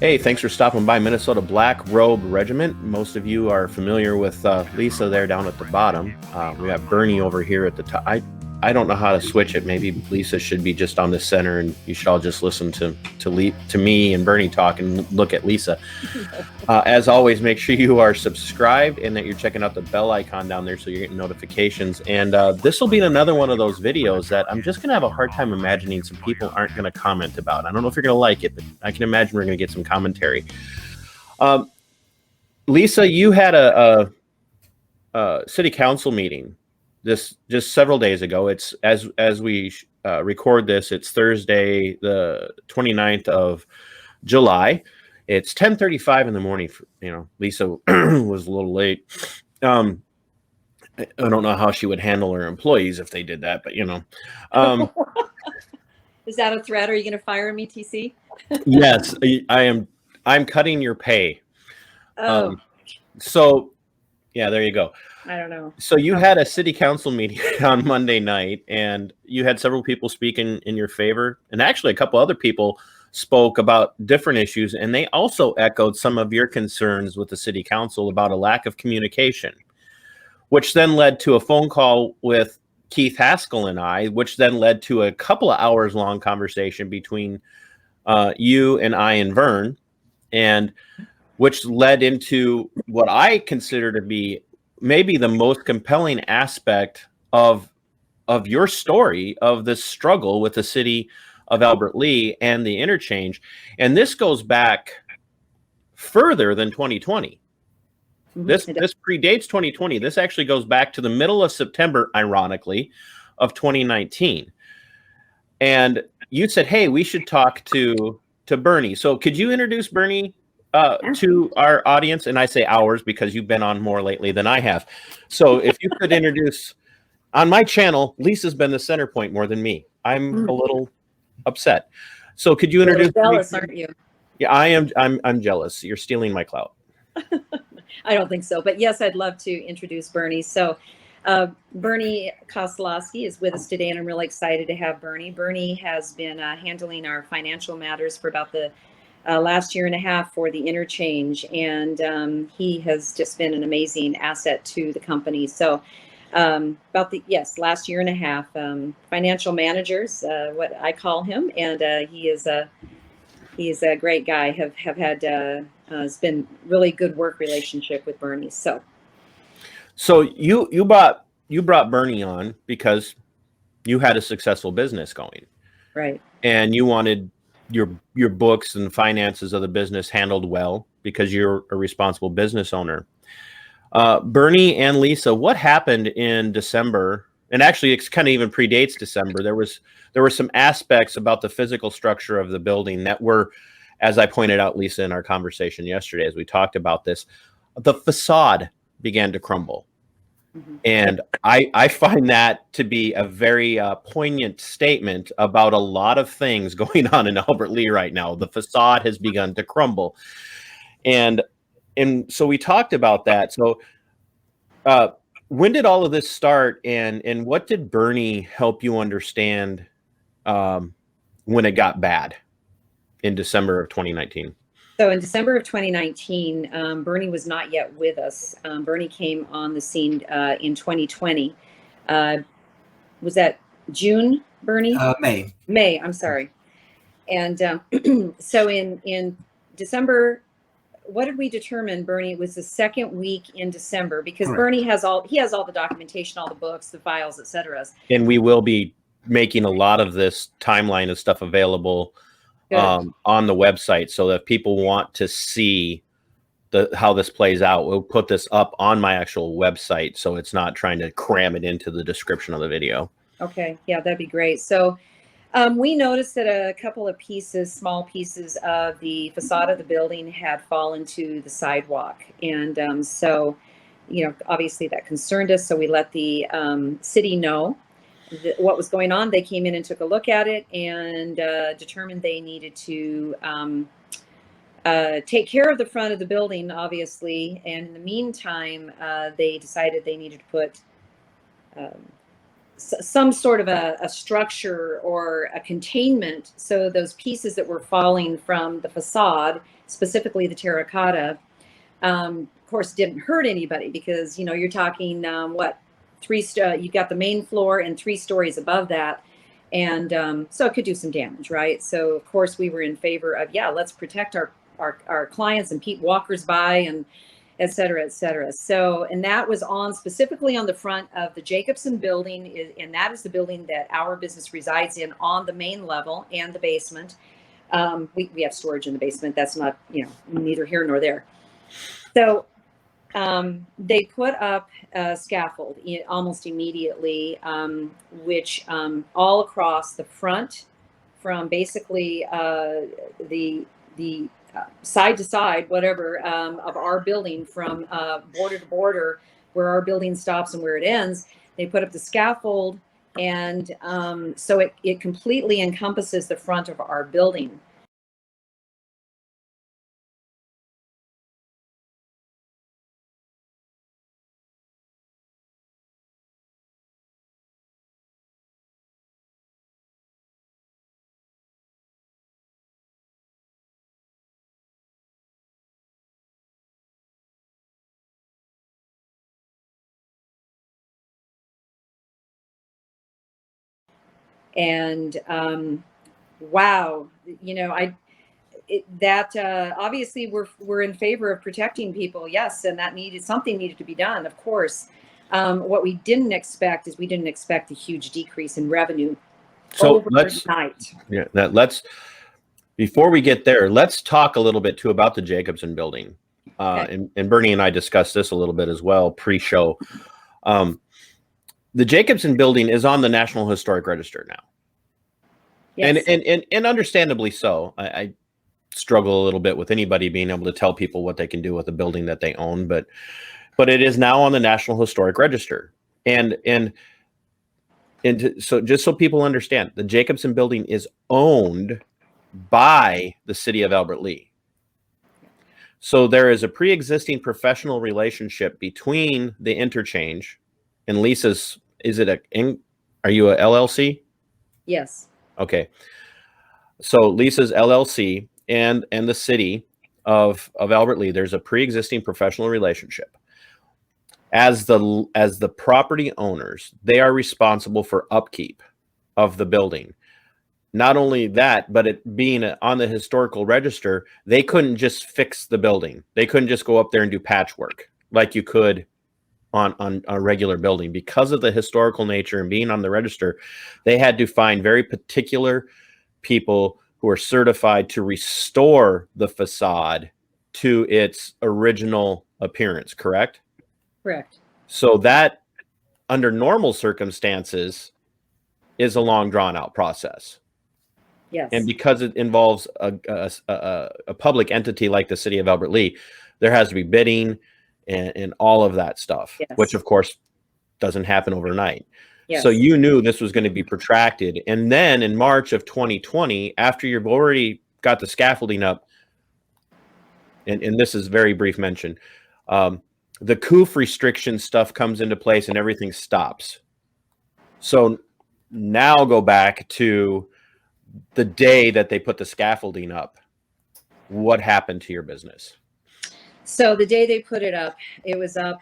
Hey, thanks for stopping by Minnesota Black Robe Regiment. Most of you are familiar with Lisa there down at the bottom. We got Bernie over here at the top. I don't know how to switch it. Maybe Lisa should be just on the center, and you should all just listen to me and Bernie talk and look at Lisa. As always, make sure you are subscribed and that you're checking out the bell icon down there so you're getting notifications. And this will be another one of those videos that I'm just going to have a hard time imagining some people aren't going to comment about. I don't know if you're going to like it, but I can imagine we're going to get some commentary. Lisa, you had a city council meeting this just several days ago. It's as we record this, it's Thursday, the 29th of July. It's 10:35 in the morning. Lisa was a little late. I don't know how she would handle her employees if they did that, but Is that a threat? Are you going to fire me, TC? Yes, I am. I'm cutting your pay. Oh. So, yeah, there you go. I don't know. So you had a city council meeting on Monday night, and you had several people speaking in your favor, and actually a couple other people spoke about different issues, and they also echoed some of your concerns with the city council about a lack of communication, which then led to a phone call with Keith Haskell and I, which then led to a couple of hours long conversation between you and I and Vern, and which led into what I consider to be maybe the most compelling aspect of your story of the struggle with the city of Albert Lea and the interchange. And this goes back further than 2020. This predates 2020. This actually goes back to the middle of September, ironically, of 2019. And you said, hey, we should talk to Bernie. So could you introduce Bernie to our audience? And I say ours because you've been on more lately than I have. So if you could introduce, on my channel, Lisa's been the center point more than me. I'm a little upset. So could you introduce? You're jealous, aren't you? Yeah, I am. I'm jealous. You're stealing my clout. I don't think so, but yes, I'd love to introduce Bernie. So Bernie Koslowski is with us today, and I'm really excited to have Bernie. Bernie has been handling our financial matters for about the last year and a half for the interchange, and he has just been an amazing asset to the company. So last year and a half, financial managers, what I call him, and he is a great guy. Have had it's been really good work relationship with Bernie. So you brought Bernie on because you had a successful business going, right? And you wanted your books and finances of the business handled well because you're a responsible business owner. Bernie and Lisa, what happened in December? And actually, it kind of even predates December. There were some aspects about the physical structure of the building that were, as I pointed out, Lisa, in our conversation yesterday, as we talked about this, the facade began to crumble. Mm-hmm. And I find that to be a very poignant statement about a lot of things going on in Albert Lea right now. The facade has begun to crumble. And so we talked about that. So when did all of this start, and what did Bernie help you understand when it got bad in December of 2019? So in December of 2019, Bernie was not yet with us. Bernie came on the scene in 2020. Was that June, Bernie? May. May, I'm sorry. And so in December, what did we determine, Bernie? It was the second week in December, because correct. Bernie has all the documentation, all the books, the files, etc. And we will be making a lot of this timeline of stuff available on the website, so that if people want to see how this plays out, we'll put this up on my actual website, so it's not trying to cram it into the description of the video. Okay, yeah, that'd be great. So we noticed that a couple of small pieces of the facade of the building had fallen to the sidewalk. And so, obviously that concerned us. So we let the city know what was going on. They came in and took a look at it and determined they needed to take care of the front of the building, obviously. And in the meantime, they decided they needed to put some sort of a structure or a containment, so those pieces that were falling from the facade specifically the terracotta. Of course, didn't hurt anybody because, you know, you're talking, you got the main floor and 3 stories above that. And so it could do some damage, right? So, of course, we were in favor of, yeah, let's protect our clients and keep walkers by and et cetera, et cetera. So, and that was specifically on the front of the Jacobson building, and that is the building that our business resides in on the main level and the basement. We have storage in the basement. That's not, you know, neither here nor there. So they put up a scaffold almost immediately, which all across the front, from basically the side to side, whatever, of our building, from border to border, where our building stops and where it ends, they put up the scaffold, and so it completely encompasses the front of our building. And wow, you know, obviously we're in favor of protecting people, yes, and something needed to be done, of course. What we didn't expect is a huge decrease in revenue. So before we get there, let's talk a little bit too about the Jacobson building. Okay. And Bernie and I discussed this a little bit as well pre-show. The Jacobson building is on the National Historic Register now. Yes. And understandably so. I struggle a little bit with anybody being able to tell people what they can do with a building that they own, but it is now on the National Historic Register. So just so people understand, the Jacobson building is owned by the city of Albert Lea. So there is a pre-existing professional relationship between the Interchange and Lisa's. Are you a LLC? Yes. Okay. So Lisa's LLC and the city of Albert Lea, there's a pre-existing professional relationship. As the property owners, they are responsible for upkeep of the building. Not only that, but it being on the historical register, they couldn't just fix the building. They couldn't just go up there and do patchwork like you could on a regular building. Because of the historical nature and being on the register, they had to find very particular people who are certified to restore the facade to its original appearance, correct? Correct. So that, under normal circumstances, is a long, drawn-out process. Yes. And because it involves a public entity like the city of Albert Lea, there has to be bidding and all of that stuff, yes, which, of course, doesn't happen overnight. Yes. So you knew this was going to be protracted. And then in March of 2020, after you've already got the scaffolding up, and this is very brief mention, the COOF restriction stuff comes into place and everything stops. So now go back to the day that they put the scaffolding up. What happened to your business? So the day they put it up, it was up.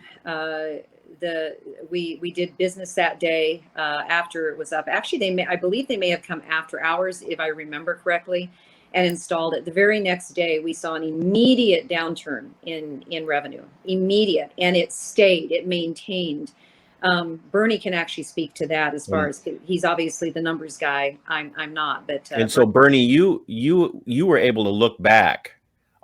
We did business that day after it was up. Actually, I believe they may have come after hours, if I remember correctly, and installed it. The very next day, we saw an immediate downturn in revenue, immediate, and it maintained. Bernie can actually speak to that as far as he's obviously the numbers guy. I'm not, but and so Bernie, you were able to look back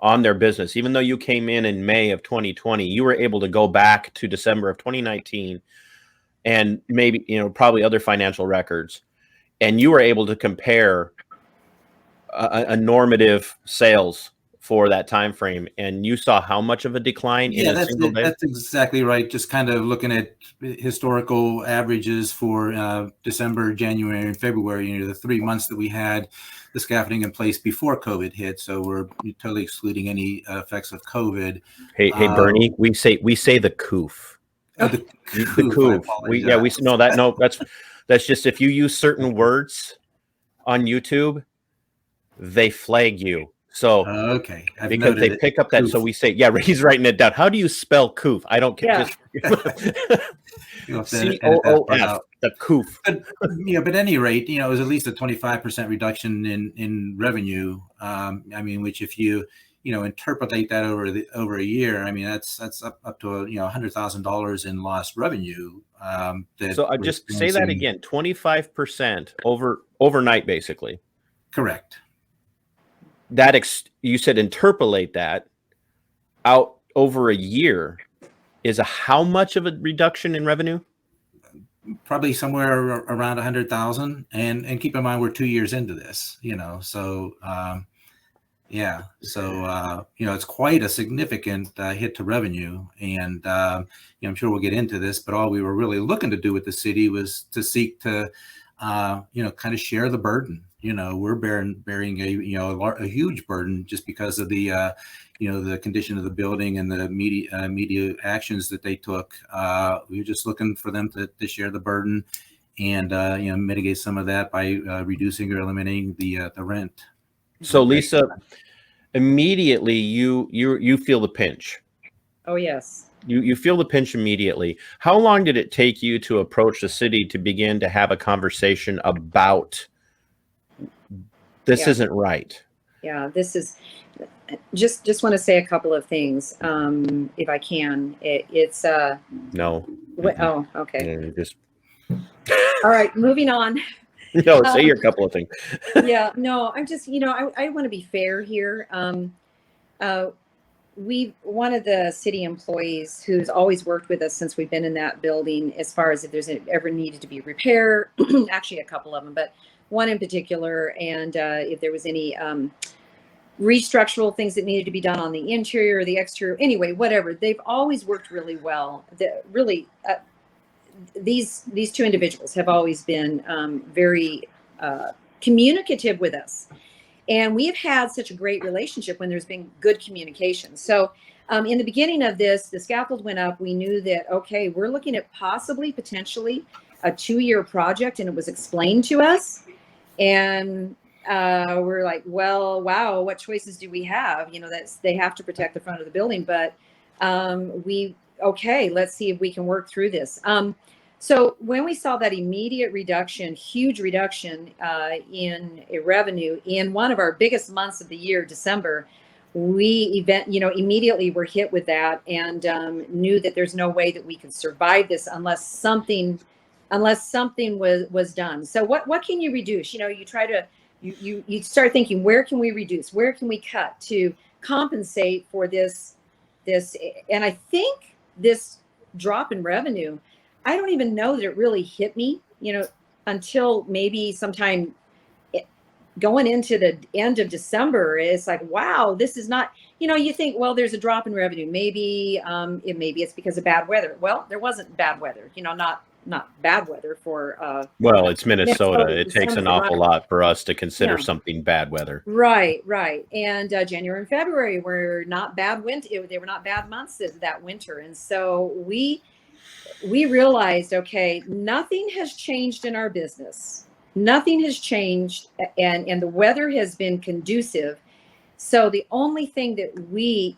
on their business, even though you came in May of 2020. You were able to go back to December of 2019, and maybe probably other financial records, and you were able to compare a normative sales for that time frame, and you saw how much of a decline in a single day? That's exactly right. Just kind of looking at historical averages for December, January, and February, the 3 months that we had the scaffolding in place before COVID hit. So we're totally excluding any effects of COVID. Hey, Bernie, we say the COOF. The COOF. That's just, if you use certain words on YouTube, they flag you. So Okay. I've because they noted pick up that, Coof. so we say, yeah, he's writing it down. How do you spell coof? I don't care. Yeah. You'll have to edit that part COOF, out. the coof. But at any rate, it was at least a 25% reduction in revenue. I mean, which if you interpolate that over a year, I mean that's up to $100,000 in lost revenue. So I just say that again, 25% overnight, basically. Correct. That you said interpolate that out over a year is how much of a reduction in revenue? Probably somewhere around 100,000, and keep in mind we're 2 years into this, so yeah, so it's quite a significant hit to revenue, and I'm sure we'll get into this, but all we were really looking to do with the city was to seek to kind of share the burden. We're bearing a huge burden just because of the the condition of the building and the media actions that they took. We were just looking for them to share the burden and mitigate some of that by reducing or eliminating the rent. So Lisa, immediately you feel the pinch. Oh yes. You feel the pinch immediately. How long did it take you to approach the city to begin to have a conversation about this isn't right? Yeah, this is just want to say a couple of things, if I can. It's No. oh, okay. Yeah, just All right, moving on. no, say your couple of things. Yeah, no, I'm just, I want to be fair here. One of the city employees who's always worked with us since we've been in that building, as far as if there's ever needed to be repair, actually a couple of them, but one in particular, and if there was any restructural things that needed to be done on the interior or the exterior, anyway, whatever, they've always worked really well. These two individuals have always been very communicative with us. And we have had such a great relationship when there's been good communication. So in the beginning of this, the scaffold went up. We knew that, okay, we're looking at potentially a 2-year project, and it was explained to us. And we're like, well, wow, what choices do we have? They have to protect the front of the building, but okay, let's see if we can work through this. So when we saw that immediate reduction, huge reduction in revenue in one of our biggest months of the year, December, we immediately were hit with that, and knew that there's no way that we could survive this unless something was done. So what can you reduce? You try to you start thinking, where can we reduce? Where can we cut to compensate for this? And I think this drop in revenue, I don't even know that it really hit me, until maybe sometime going into the end of December. It's like, wow, this is not, you think, well, there's a drop in revenue. Maybe it's because of bad weather. Well, there wasn't bad weather, not bad weather for well, it's Minnesota. It takes an awful lot lot for us to consider something bad weather. Right. And January and February were not bad winter. They were not bad months that winter. And so we realized, okay, nothing has changed in our business. Nothing has changed, and the weather has been conducive. So the only thing that we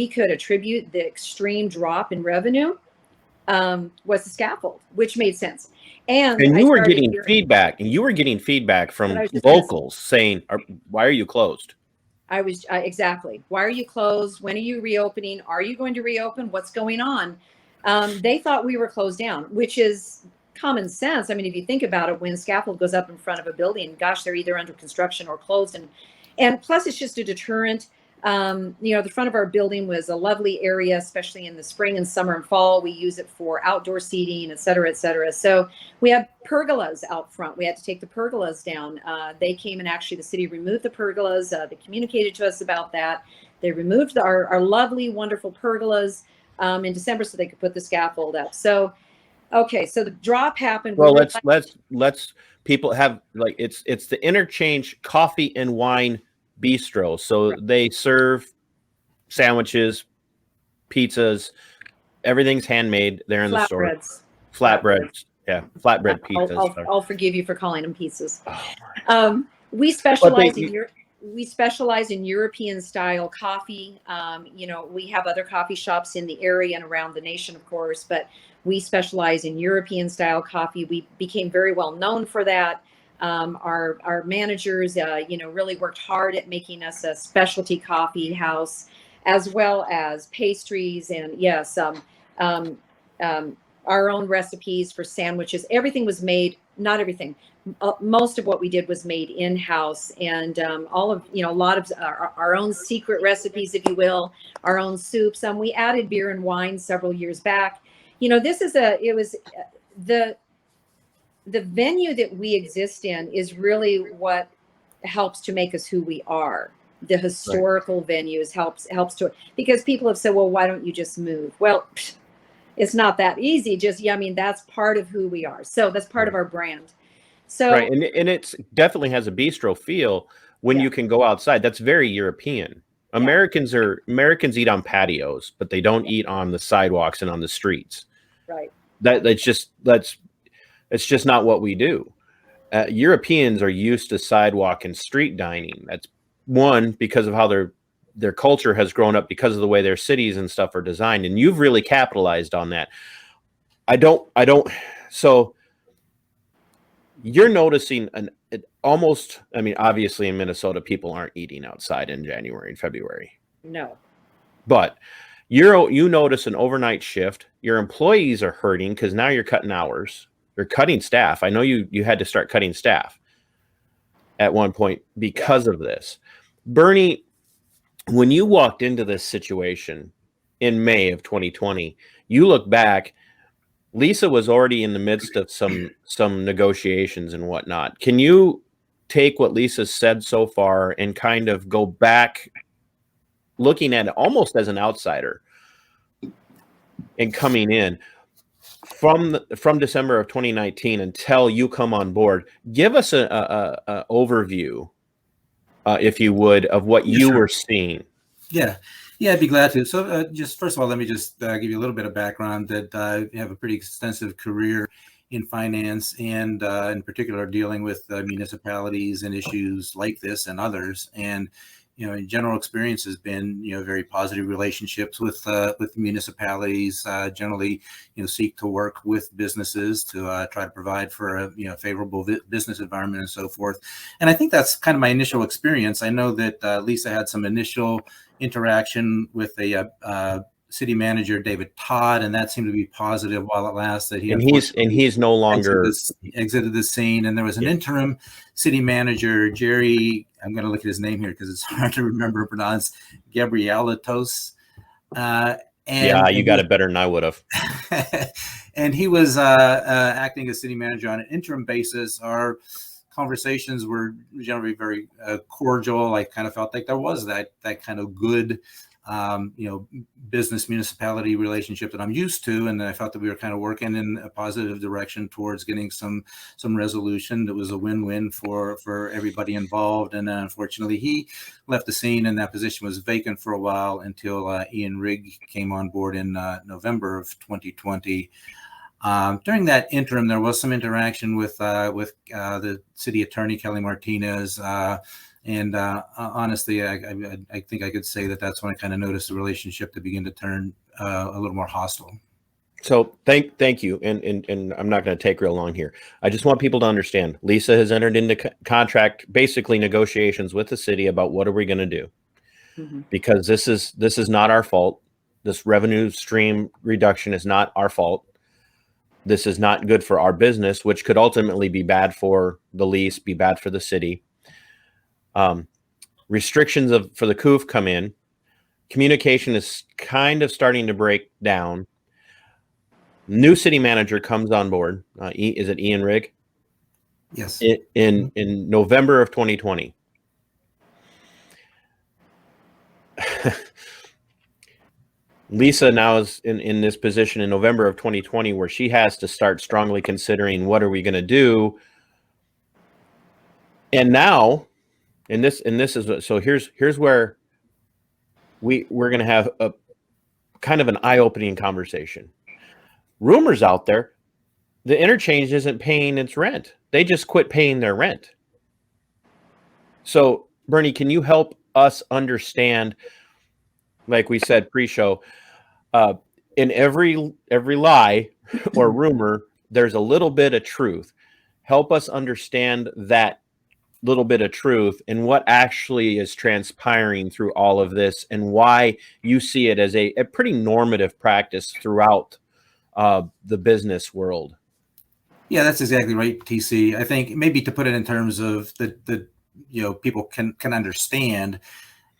could attribute the extreme drop in revenue was the scaffold, which made sense. And you were getting feedback, from locals saying, "Why are you closed?" I was exactly. Why are you closed? When are you reopening? Are you going to reopen? What's going on? They thought we were closed down, which is common sense. I mean, if you think about it, when scaffold goes up in front of a building, gosh, they're either under construction or closed. And plus, it's just a deterrent. The front of our building was a lovely area, especially in the spring and summer and fall. We use it for outdoor seating, et cetera, et cetera. So we have pergolas out front. We had to take the pergolas down. They came, and actually the city removed the pergolas. They communicated to us about that. They removed our lovely, wonderful pergolas in December so they could put the scaffold up. So, okay, so the drop happened. Well, let's people have, like, it's the Interchange Coffee and Wine Bistro. So they serve sandwiches, pizzas, everything's handmade there in the store. Flatbreads. Yeah, flatbread pizzas. I'll forgive you for calling them pizzas. We specialize we specialize in European style coffee. You know, we have other coffee shops in the area and around the nation, of course, but we specialize in European style coffee. We became very well known for that. Our managers, you know, really worked hard at making us a specialty coffee house, as well as pastries and yes, our own recipes for sandwiches. Everything was made, not everything. Most of what we did was made in-house, and all of, you know, a lot of our own secret recipes, if you will, our own soups. We added beer and wine several years back. You know, this is the venue that we exist in is really what helps to make us who we are. The historical venues helps to, because people have said, well, why don't you just move? Well, it's not that easy. Just, yeah, I mean, that's part of who we are. So that's part of our brand. So right, and it's definitely has a bistro feel when you can go outside. That's very European. Americans eat on patios, but they don't eat on the sidewalks and on the streets. Right. It's just not what we do. Europeans are used to sidewalk and street dining. That's one, because of how their culture has grown up, because of the way their cities and stuff are designed, and you've really capitalized on that. So you're noticing almost, I mean, obviously in Minnesota, people aren't eating outside in January and February. No. But you notice an overnight shift. Your employees are hurting because now you're cutting hours. You're cutting staff. I know you had to start cutting staff at one point because of this. Bernie, when you walked into this situation in May of 2020, you look back, Lisa was already in the midst of some negotiations and whatnot. Can you take what Lisa said so far and kind of go back, looking at it almost as an outsider and coming in from December of 2019 until you come on board? Give us a overview, if you would, of what you were seeing. Yeah, I'd be glad to. So just first of all, let me just give you a little bit of background that I have a pretty extensive career in finance and in particular dealing with municipalities and issues like this and others. And, you know, general experience has been, you know, very positive relationships with municipalities, generally, you know, seek to work with businesses to try to provide for a, you know, favorable business environment and so forth. And I think that's kind of my initial experience. I know that Lisa had some initial interaction with a city manager, David Todd, and that seemed to be positive while it lasted. He's no longer exited the scene. And there was an interim city manager, Jerry, I'm going to look at his name here because it's hard to remember and pronounce, Gabrielitos. You got it better than I would have. And he was acting as city manager on an interim basis. Our conversations were generally very cordial. I kind of felt like there was that kind of good, you know, business municipality relationship that I'm used to, and I felt that we were kind of working in a positive direction towards getting some resolution that was a win-win for everybody involved. And unfortunately, he left the scene, and that position was vacant for a while until Ian Rigg came on board in November of 2020. During that interim, there was some interaction with the city attorney, Kelly Martinez. And honestly, I think I could say that that's when I kind of noticed the relationship to begin to turn a little more hostile. So thank you. And I'm not going to take real long here. I just want people to understand, Lisa has entered into contract, basically negotiations with the city about what are we going to do, because this is not our fault. This revenue stream reduction is not our fault. This is not good for our business, which could ultimately be bad for the lease, be bad for the city. Restrictions for the COOF come in. Communication is kind of starting to break down. New city manager comes on board. Is it Ian Rigg? Yes. In November of 2020. Lisa now is in this position in November of 2020 where she has to start strongly considering what are we going to do. And now, and this is, so here's where we're going to have a kind of an eye-opening conversation. Rumors out there, the Interchange isn't paying its rent. They just quit paying their rent. So Bernie, can you help us understand, like we said pre-show, in every lie or rumor, there's a little bit of truth. Help us understand that little bit of truth and what actually is transpiring through all of this, and why you see it as a pretty normative practice throughout the business world. Yeah, that's exactly right, TC. I think maybe to put it in terms of the people can understand,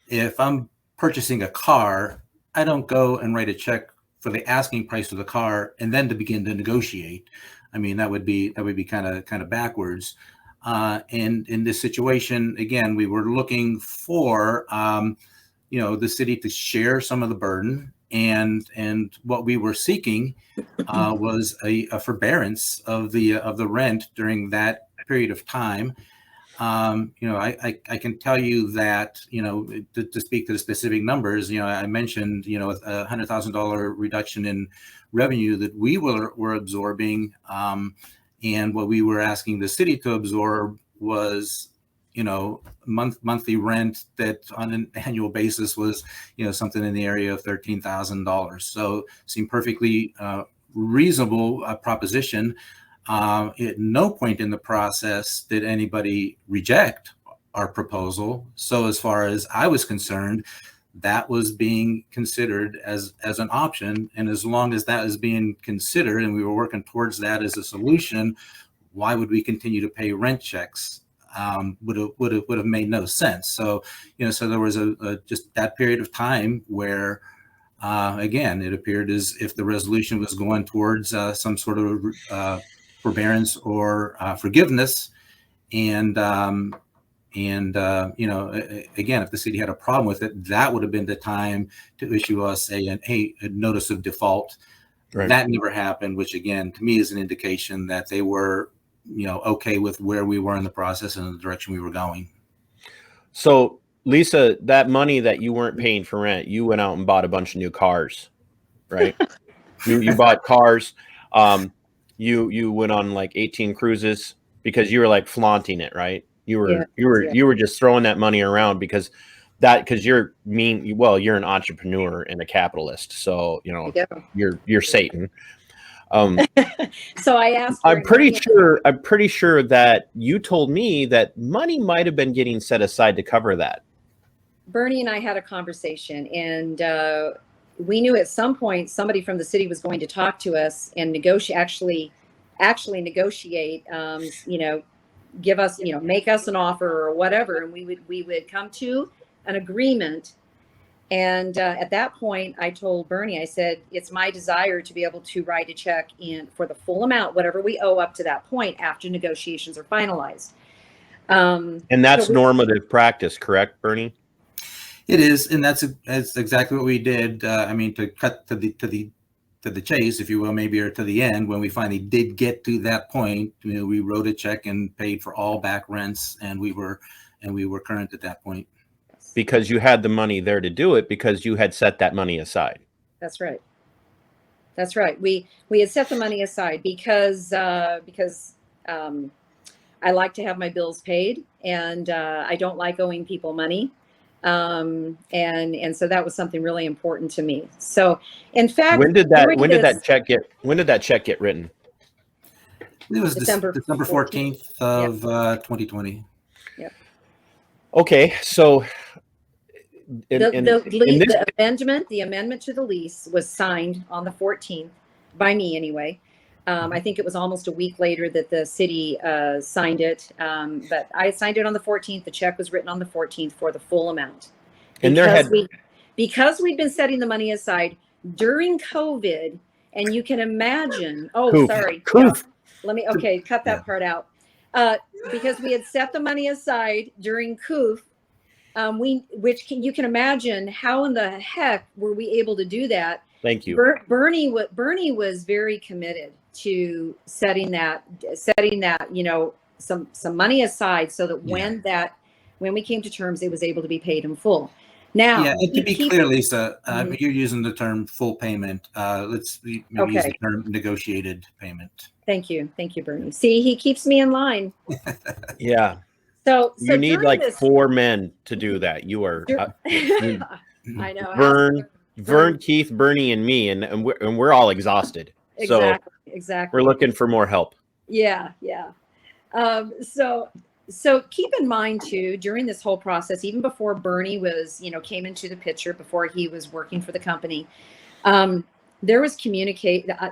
if I'm purchasing a car, I don't go and write a check for the asking price of the car and then to begin to negotiate. I mean, that would be kind of backwards. And in this situation, again, we were looking for the city to share some of the burden, and what we were seeking was a forbearance of the rent during that period of time. I can tell you that, to speak to the specific numbers, I mentioned, a $100,000 reduction in revenue that we were absorbing. And what we were asking the city to absorb was, monthly rent that on an annual basis was, something in the area of $13,000. So seemed perfectly reasonable proposition. At no point in the process did anybody reject our proposal. So as far as I was concerned, that was being considered as an option. And as long as that is being considered and we were working towards that as a solution, why would we continue to pay rent checks? Would have made no sense. So, so there was just that period of time where, again, it appeared as if the resolution was going towards some sort of forbearance or forgiveness. And again, if the city had a problem with it, that would have been the time to issue us a notice of default. Right. That never happened, which again, to me is an indication that they were, okay with where we were in the process and the direction we were going. So Lisa, that money that you weren't paying for rent, you went out and bought a bunch of new cars, right? you bought cars. You went on like 18 cruises because you were like flaunting it, right? You were just throwing that money around because you're you're an entrepreneur and a capitalist. So, you're Satan. So I asked. I'm pretty sure that you told me that money might have been getting set aside to cover that. Bernie and I had a conversation, and we knew at some point somebody from the city was going to talk to us and actually negotiate, give us, make us an offer or whatever. And we would come to an agreement. And at that point, I told Bernie, I said, it's my desire to be able to write a check in for the full amount, whatever we owe up to that point after negotiations are finalized. And that's normative practice, correct, Bernie? It is, and that's exactly what we did. To cut to the chase, if you will, maybe, or to the end, when we finally did get to that point, we wrote a check and paid for all back rents, and we were current at that point. Because you had the money there to do it, because you had set that money aside. That's right. That's right. We had set the money aside because I like to have my bills paid, and I don't like owing people money. And so that was something really important to me. So in fact, when did that check get written? It was December 14th of 2020. Yep. Okay. So the amendment to the lease was signed on the 14th by me anyway. I think it was almost a week later that the city signed it. But I signed it on the 14th. The check was written on the 14th for the full amount. Because we'd been setting the money aside during COVID, and you can imagine. Oh, sorry. Yeah, cut that part out. Because we had set the money aside during COOF, you can imagine how in the heck were we able to do that? Thank you. Bernie was very committed to setting that, some money aside so that when we came to terms, it was able to be paid in full. Now, and to be clear, Lisa, you're using the term full payment. Let's maybe use the term negotiated payment. Thank you, Bernie. See, he keeps me in line. Yeah. You need during like this, 4 men to do that. You are I know. Vern, Keith, Bernie, and me, and we're all exhausted. So Exactly. we're looking for more help. Yeah. So keep in mind too, during this whole process, even before Bernie was, came into the picture, before he was working for the company, there was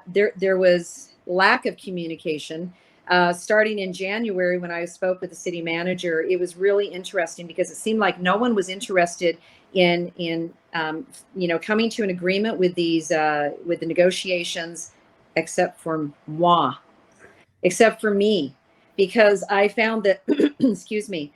there was lack of communication. Starting in January, when I spoke with the city manager, it was really interesting because it seemed like no one was interested in coming to an agreement with with the negotiations, except for moi, except for me, because I found that, excuse me,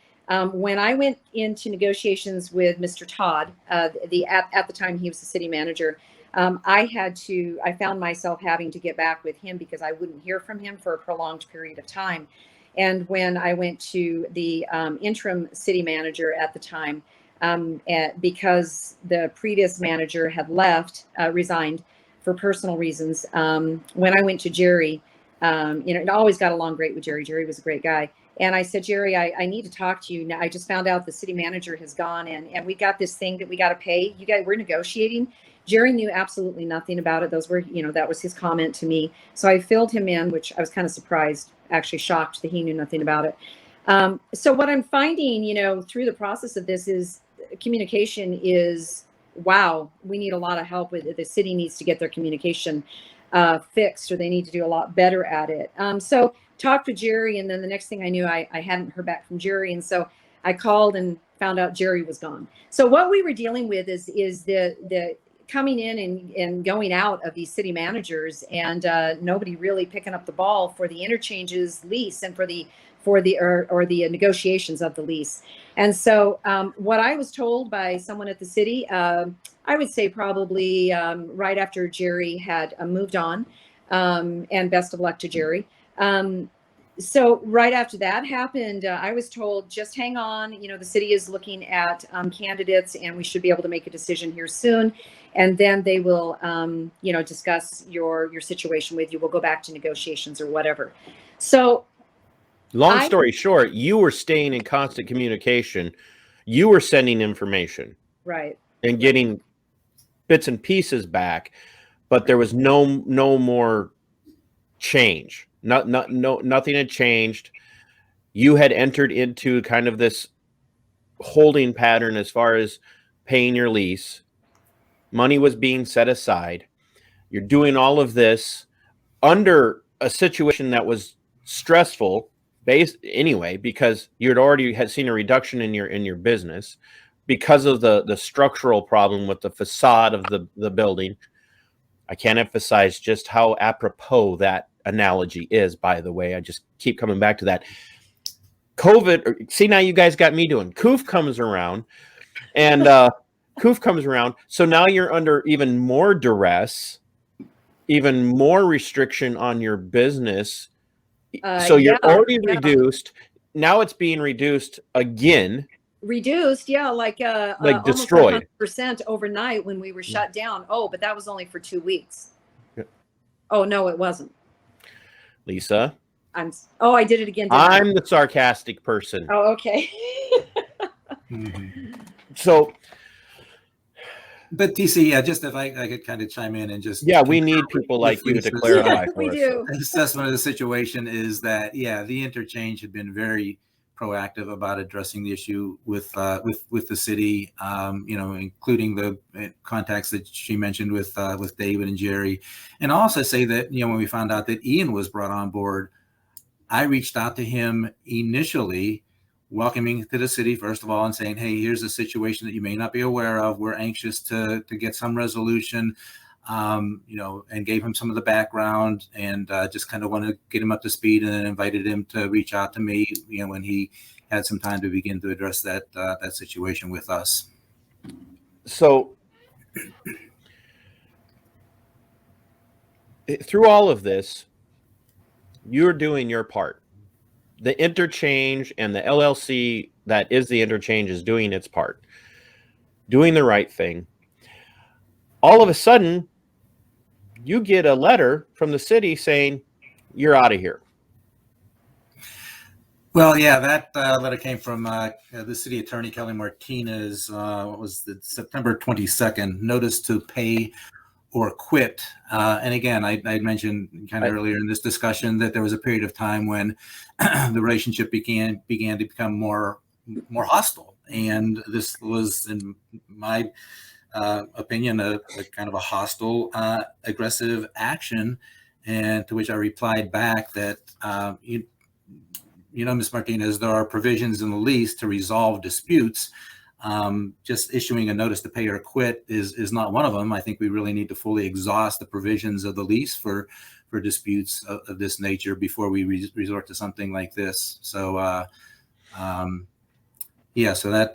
when I went into negotiations with Mr. Todd, at the time he was the city manager, I found myself having to get back with him because I wouldn't hear from him for a prolonged period of time. And when I went to the interim city manager at the time, because the previous manager had resigned for personal reasons, when I went to Jerry, I always got along great with Jerry. Jerry was a great guy. And I said, Jerry, I need to talk to you. Now, I just found out the city manager has gone, and we got this thing that we got to pay. You guys, we're negotiating. Jerry knew absolutely nothing about it. Those were, that was his comment to me. So I filled him in, which I was kind of surprised, actually shocked that he knew nothing about it. So what I'm finding, through the process of this is communication is, wow, we need a lot of help with it. The city needs to get their communication fixed, or they need to do a lot better at it. So talked to Jerry, and then the next thing I knew, I hadn't heard back from Jerry. And so I called and found out Jerry was gone. So what we were dealing with is the coming in and going out of these city managers, and nobody really picking up the ball for the interchanges lease and for the negotiations of the lease. And so what I was told by someone at the city, I would say probably right after Jerry had moved on, and best of luck to Jerry. So right after that happened, I was told, just hang on. The city is looking at candidates, and we should be able to make a decision here soon. And then they will, discuss your situation with you. We'll go back to negotiations or whatever. So long story short, you were staying in constant communication. You were sending information. Right. And getting bits and pieces back, but there was no more change. Nothing had changed. You had entered into kind of this holding pattern as far as paying your lease. Money was being set aside. You're doing all of this under a situation that was stressful anyway, because you'd already had seen a reduction in your business because of the structural problem with the facade of the building. I can't emphasize just how apropos that analogy is, by the way. I just keep coming back to that. COVID, see, now you guys got me doing. COOF comes around, and COOF comes around. So now you're under even more duress, even more restriction on your business. So you're already reduced. Now it's being reduced again. Reduced, like destroyed almost 100% overnight when we were shut down. Oh, but that was only for 2 weeks. Yeah. Oh no, it wasn't. Lisa, I did it again. I'm the sarcastic person. Oh, okay. So, but TC, just if I could kind of chime in and just we need people like you to clarify. We do. Assessment of the situation is that the interchange had been very proactive about addressing the issue with the city, including the contacts that she mentioned with David and Jerry. And I'll also say that when we found out that Ian was brought on board, I reached out to him initially, welcoming to the city first of all, and saying, hey, here's a situation that you may not be aware of. We're anxious to get some resolution. And gave him some of the background, and just kind of wanted to get him up to speed, and then invited him to reach out to me, when he had some time to begin to address that situation with us. So through all of this, you're doing your part. The interchange and the LLC that is the interchange is doing its part, doing the right thing. All of a sudden, you get a letter from the city saying you're out of here. Well, yeah, that letter came from the city attorney, Kelly Martinez. What was the September 22nd notice to pay or quit. And again, I mentioned kind of earlier in this discussion that there was a period of time when the relationship began to become more hostile. And this was, in my opinion, a kind of a hostile, aggressive action. And to which I replied back that, Ms. Martinez, there are provisions in the lease to resolve disputes. Just issuing a notice to pay or quit is not one of them. I think we really need to fully exhaust the provisions of the lease for disputes of this nature before we resort to something like this. So, yeah, so that,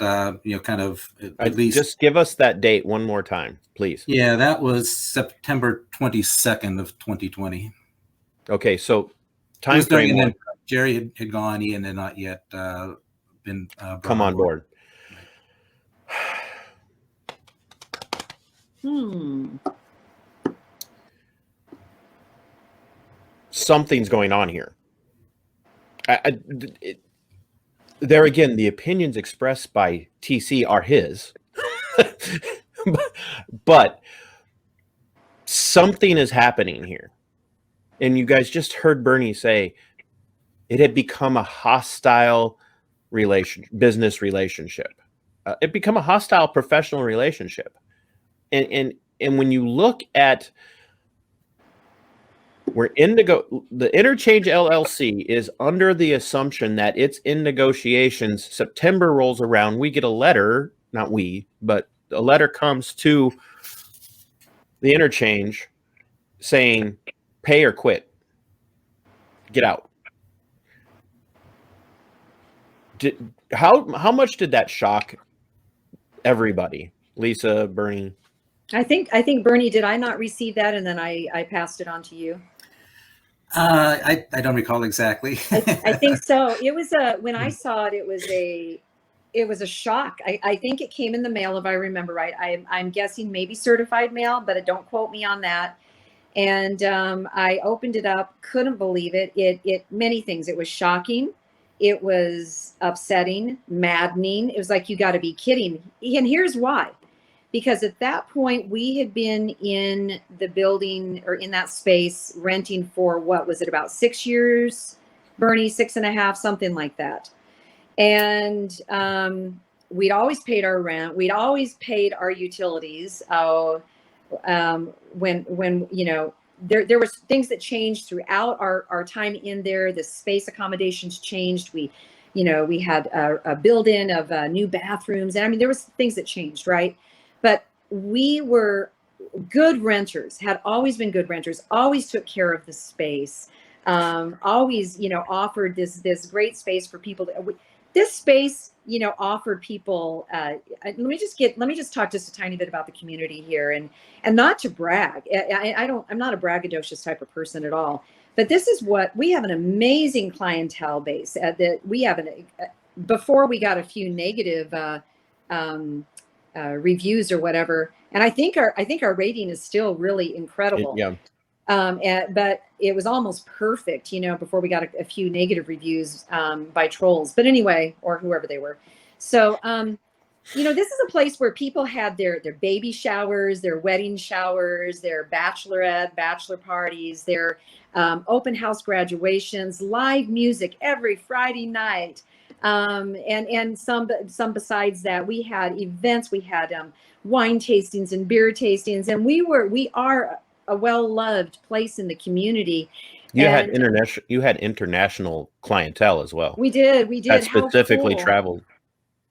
kind of at least. Just give us that date one more time, please. Yeah, that was September 22nd of 2020. Okay, so time frame. Jerry had gone, Ian had not yet been come on board. Something's going on here. There again, the opinions expressed by TC are his, but something is happening here. And you guys just heard Bernie say it had become a hostile business relationship. It become a hostile professional relationship. And when you look at where the Interchange LLC is under the assumption that it's in negotiations. September rolls around, we get a letter, not we, but a letter comes to the Interchange saying, pay or quit, get out. How much did that shock everybody? Lisa, Bernie? I think Bernie, did I not receive that and then I passed it on to you? I don't recall exactly. I think so. It was when I saw it, it was a shock. I think it came in the mail, if I remember right. I'm guessing maybe certified mail, but don't quote me on that. And I opened it up, couldn't believe it. It many things. It was shocking. It was upsetting, maddening. It was like, you got to be kidding. And here's why. Because at that point, we had been in the building or in that space renting for, what was it, about 6 years, Bernie, 6.5, something like that. And we'd always paid our rent. We'd always paid our utilities. When there was things that changed throughout our time in there. The space accommodations changed. We had a build-in of new bathrooms. And I mean, there was things that changed, right? But we were good renters, had always been good renters, always took care of the space, always, offered this great space for people. This space, offered people, let me just talk just a tiny bit about the community here and not to brag. I'm not a braggadocious type of person at all, but this is what we have: an amazing clientele base that we have. Before we got a few negative, reviews or whatever, and I think our rating is still really incredible. Yeah. But it was almost perfect, before we got a few negative reviews by trolls. But anyway, or whoever they were. So, this is a place where people had their baby showers, their wedding showers, their bachelor parties, their open house graduations, live music every Friday night. And some besides that, we had events, we had wine tastings and beer tastings, and we are a well-loved place in the community. You had international clientele as well. We did. That specifically traveled.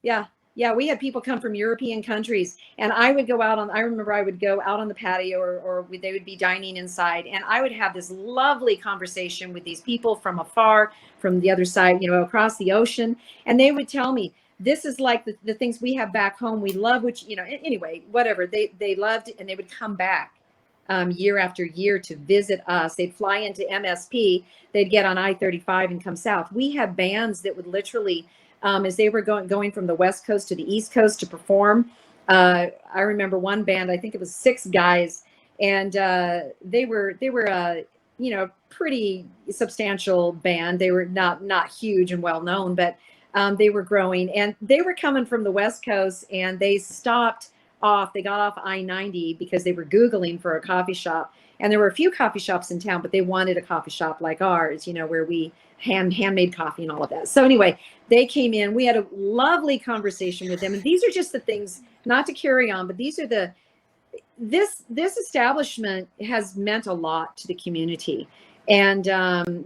Yeah, we had people come from European countries, and I would go out I remember I would go out on the patio, or they would be dining inside, and I would have this lovely conversation with these people from afar, from the other side, across the ocean, and they would tell me, this is like the things we have back home. We love, anyway, whatever. They loved it, and they would come back year after year to visit us. They'd fly into MSP, they'd get on I-35 and come south. We had bands that would literally, as they were going from the West Coast to the East Coast to perform. I remember one band, I think it was 6 guys, and they were pretty substantial band. They were not huge and well known, but they were growing, and they were coming from the West Coast, and they stopped off. They got off I-90 because they were Googling for a coffee shop, and there were a few coffee shops in town, but they wanted a coffee shop like ours, where we handmade coffee and all of that. So anyway, they came in. We had a lovely conversation with them, and these are just the things, not to carry on, but these are this establishment has meant a lot to the community, and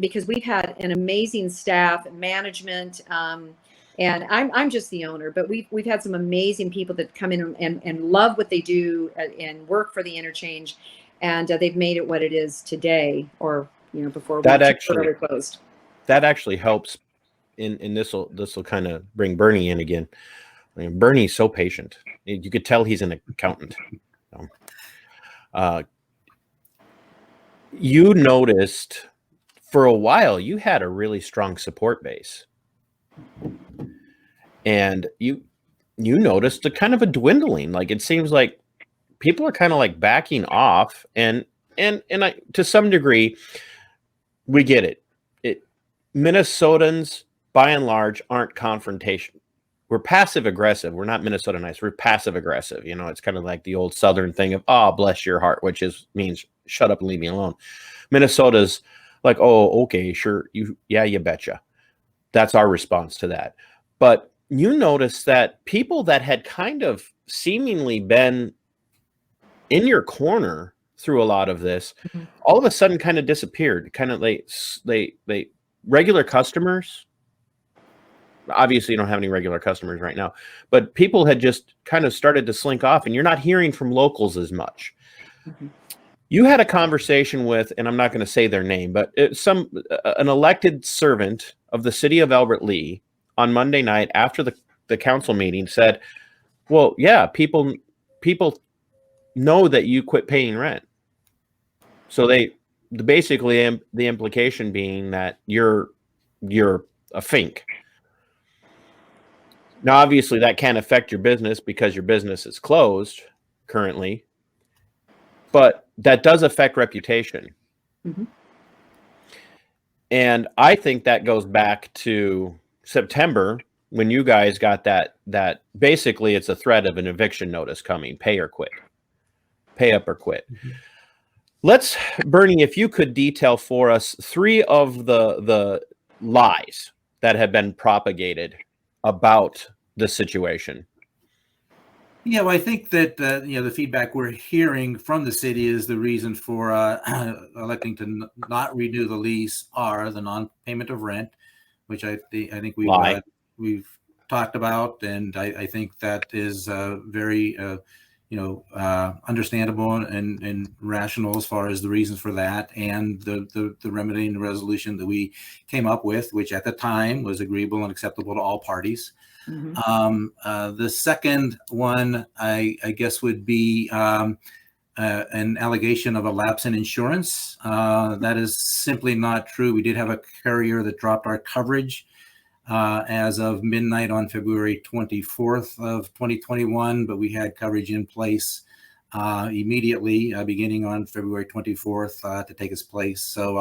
because we've had an amazing staff and management, and I'm just the owner, but we've had some amazing people that come in and love what they do and work for the Interchange, and they've made it what it is today, or before we closed. That actually helps. In this will kind of bring Bernie in again. I mean, Bernie's so patient. You could tell he's an accountant. You noticed for a while you had a really strong support base, and you noticed a kind of a dwindling. Like, it seems like people are kind of like backing off, and I, to some degree, we get it. Minnesotans by and large aren't confrontation. We're passive aggressive. We're not Minnesota nice. We're passive aggressive. It's kind of like the old Southern thing of, oh, bless your heart, which means shut up and leave me alone. Minnesota's like, oh, okay, sure. You betcha. That's our response to that. But you notice that people that had kind of seemingly been in your corner through a lot of this, all of a sudden kind of disappeared. Kind of they regular customers. Obviously, you don't have any regular customers right now, but people had just kind of started to slink off, and you're not hearing from locals as much. You had a conversation with, and I'm not going to say their name, but an elected servant of the city of Albert Lea on Monday night after the council meeting said, well, yeah, people know that you quit paying rent. So basically the implication being that you're a fink. Now, obviously, that can't affect your business because your business is closed currently, but that does affect reputation. And I think that goes back to September when you guys got that basically it's a threat of an eviction notice coming, pay or quit, pay up or quit. Let's, Bernie, if you could detail for us 3 of the lies that have been propagated about the situation. Yeah, well, I think that the feedback we're hearing from the city is the reason for electing to not renew the lease are the non-payment of rent, which I think we've talked about, and I think that is very understandable and rational as far as the reasons for that, and the remedy and the resolution that we came up with, which at the time was agreeable and acceptable to all parties. The second one, I guess, would be an allegation of a lapse in insurance. That is simply not true. We did have a carrier that dropped our coverage as of midnight on February 24th of 2021, but we had coverage in place immediately beginning on February 24th to take its place. So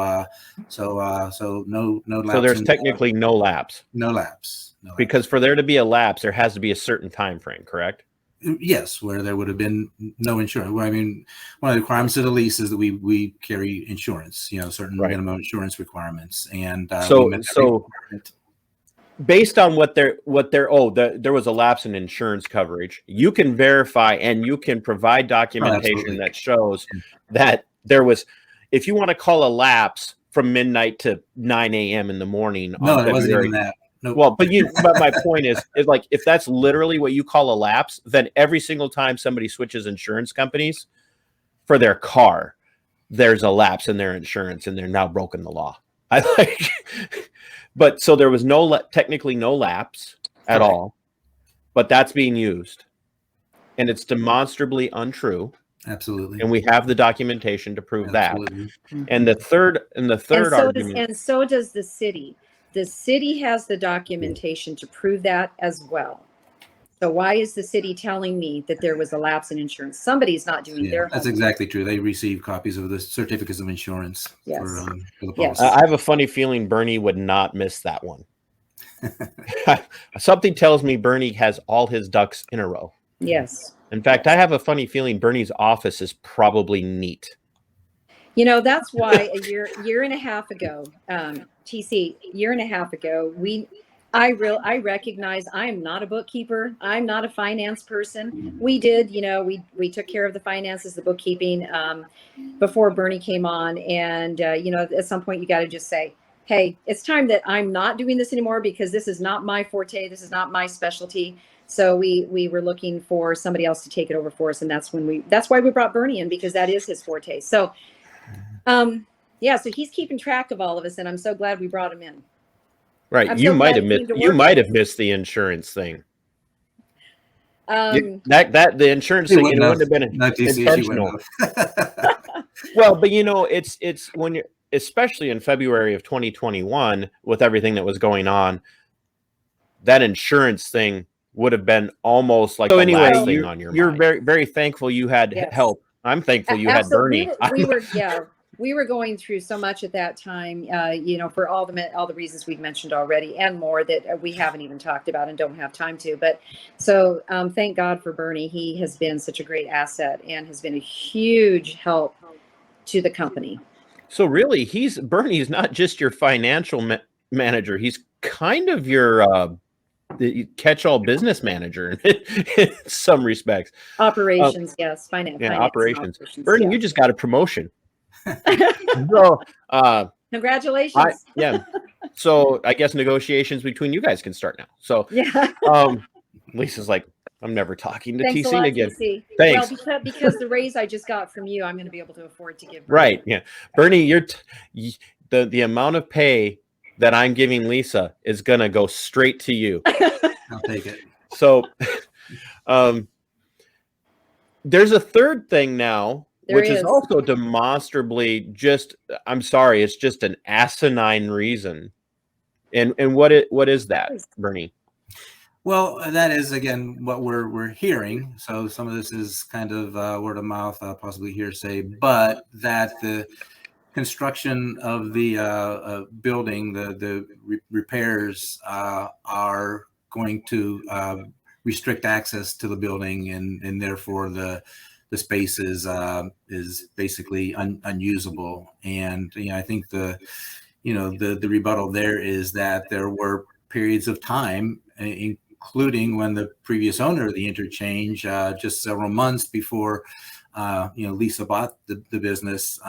no lapse. So there's technically no lapse. No lapse. Because for there to be a lapse, there has to be a certain time frame, correct? Yes, where there would have been no insurance. Well, I mean, one of the requirements of the lease is that we carry insurance, certain minimum insurance requirements. And so based on there was a lapse in insurance coverage, you can verify and you can provide documentation that shows that there was, if you want to call a lapse from midnight to 9 a.m. in the morning. No, it wasn't even that. Nope. Well, but my point is like, if that's literally what you call a lapse, then every single time somebody switches insurance companies for their car, there's a lapse in their insurance and they're now broken the law. But so there was technically no lapse at all, but that's being used, and it's demonstrably untrue. Absolutely. And we have the documentation to prove that. And the third argument. And so does the city. The city has the documentation to prove that as well. So why is the city telling me that there was a lapse in insurance? Somebody's not doing their That's homework. exactly true. They receive copies of the certificates of insurance Yes. for the Yes. policy. I have a funny feeling Bernie would not miss that one. Something tells me Bernie has all his ducks in a row. Yes. In fact, I have a funny feeling Bernie's office is probably neat. You know, that's why a year and a half ago, TC, year and a half ago, I recognize I am not a bookkeeper. I'm not a finance person. We did, you know, we took care of the finances, the bookkeeping, before Bernie came on. And, you know, at some point you got to just say, hey, it's time that I'm not doing this anymore because this is not my forte. This is not my specialty. So we were looking for somebody else to take it over for us. And that's why we brought Bernie in, because that is his forte. So, yeah, so he's keeping track of all of us, and I'm so glad we brought him in. Right. I'm You so might glad have he missed came to you work might with have missed the insurance thing. us. That the insurance She thing, it wouldn't wouldn't have. have been No, TC, she intentional. wouldn't have. Well, but you know, it's when you're, especially in February of 2021 with everything that was going on, that insurance thing would have been almost like the last thing on your mind. Very, very thankful you had Yes. help. I'm thankful you had Bernie. We were going through so much at that time, you know, for all the reasons we've mentioned already and more that we haven't even talked about and don't have time to. But so thank God for Bernie. He has been such a great asset and has been a huge help to the company. So really, Bernie's not just your financial manager. He's kind of your the catch-all business manager in some respects. Operations, yes, finance. Operations. Bernie, you just got a promotion. Congratulations. So I guess negotiations between you guys can start now. So yeah. Lisa's like, I'm never talking to Thanks TC a lot, again. TC. Thanks. Well, because the raise I just got from you, I'm going to be able to afford to give Bernie. Right. Yeah. Bernie, the amount of pay that I'm giving Lisa is going to go straight to you. I'll take it. So there's a third thing now, which is also demonstrably just, I'm sorry, it's just an asinine reason. And what is that, Bernie? Well, that is again what we're hearing. So some of this is kind of word of mouth, possibly hearsay, but that the construction of the building, the repairs are going to restrict access to the building, and therefore the space is basically unusable. And I think the rebuttal there is that there were periods of time, including when the previous owner of the Interchange, just several months before Lisa bought the business,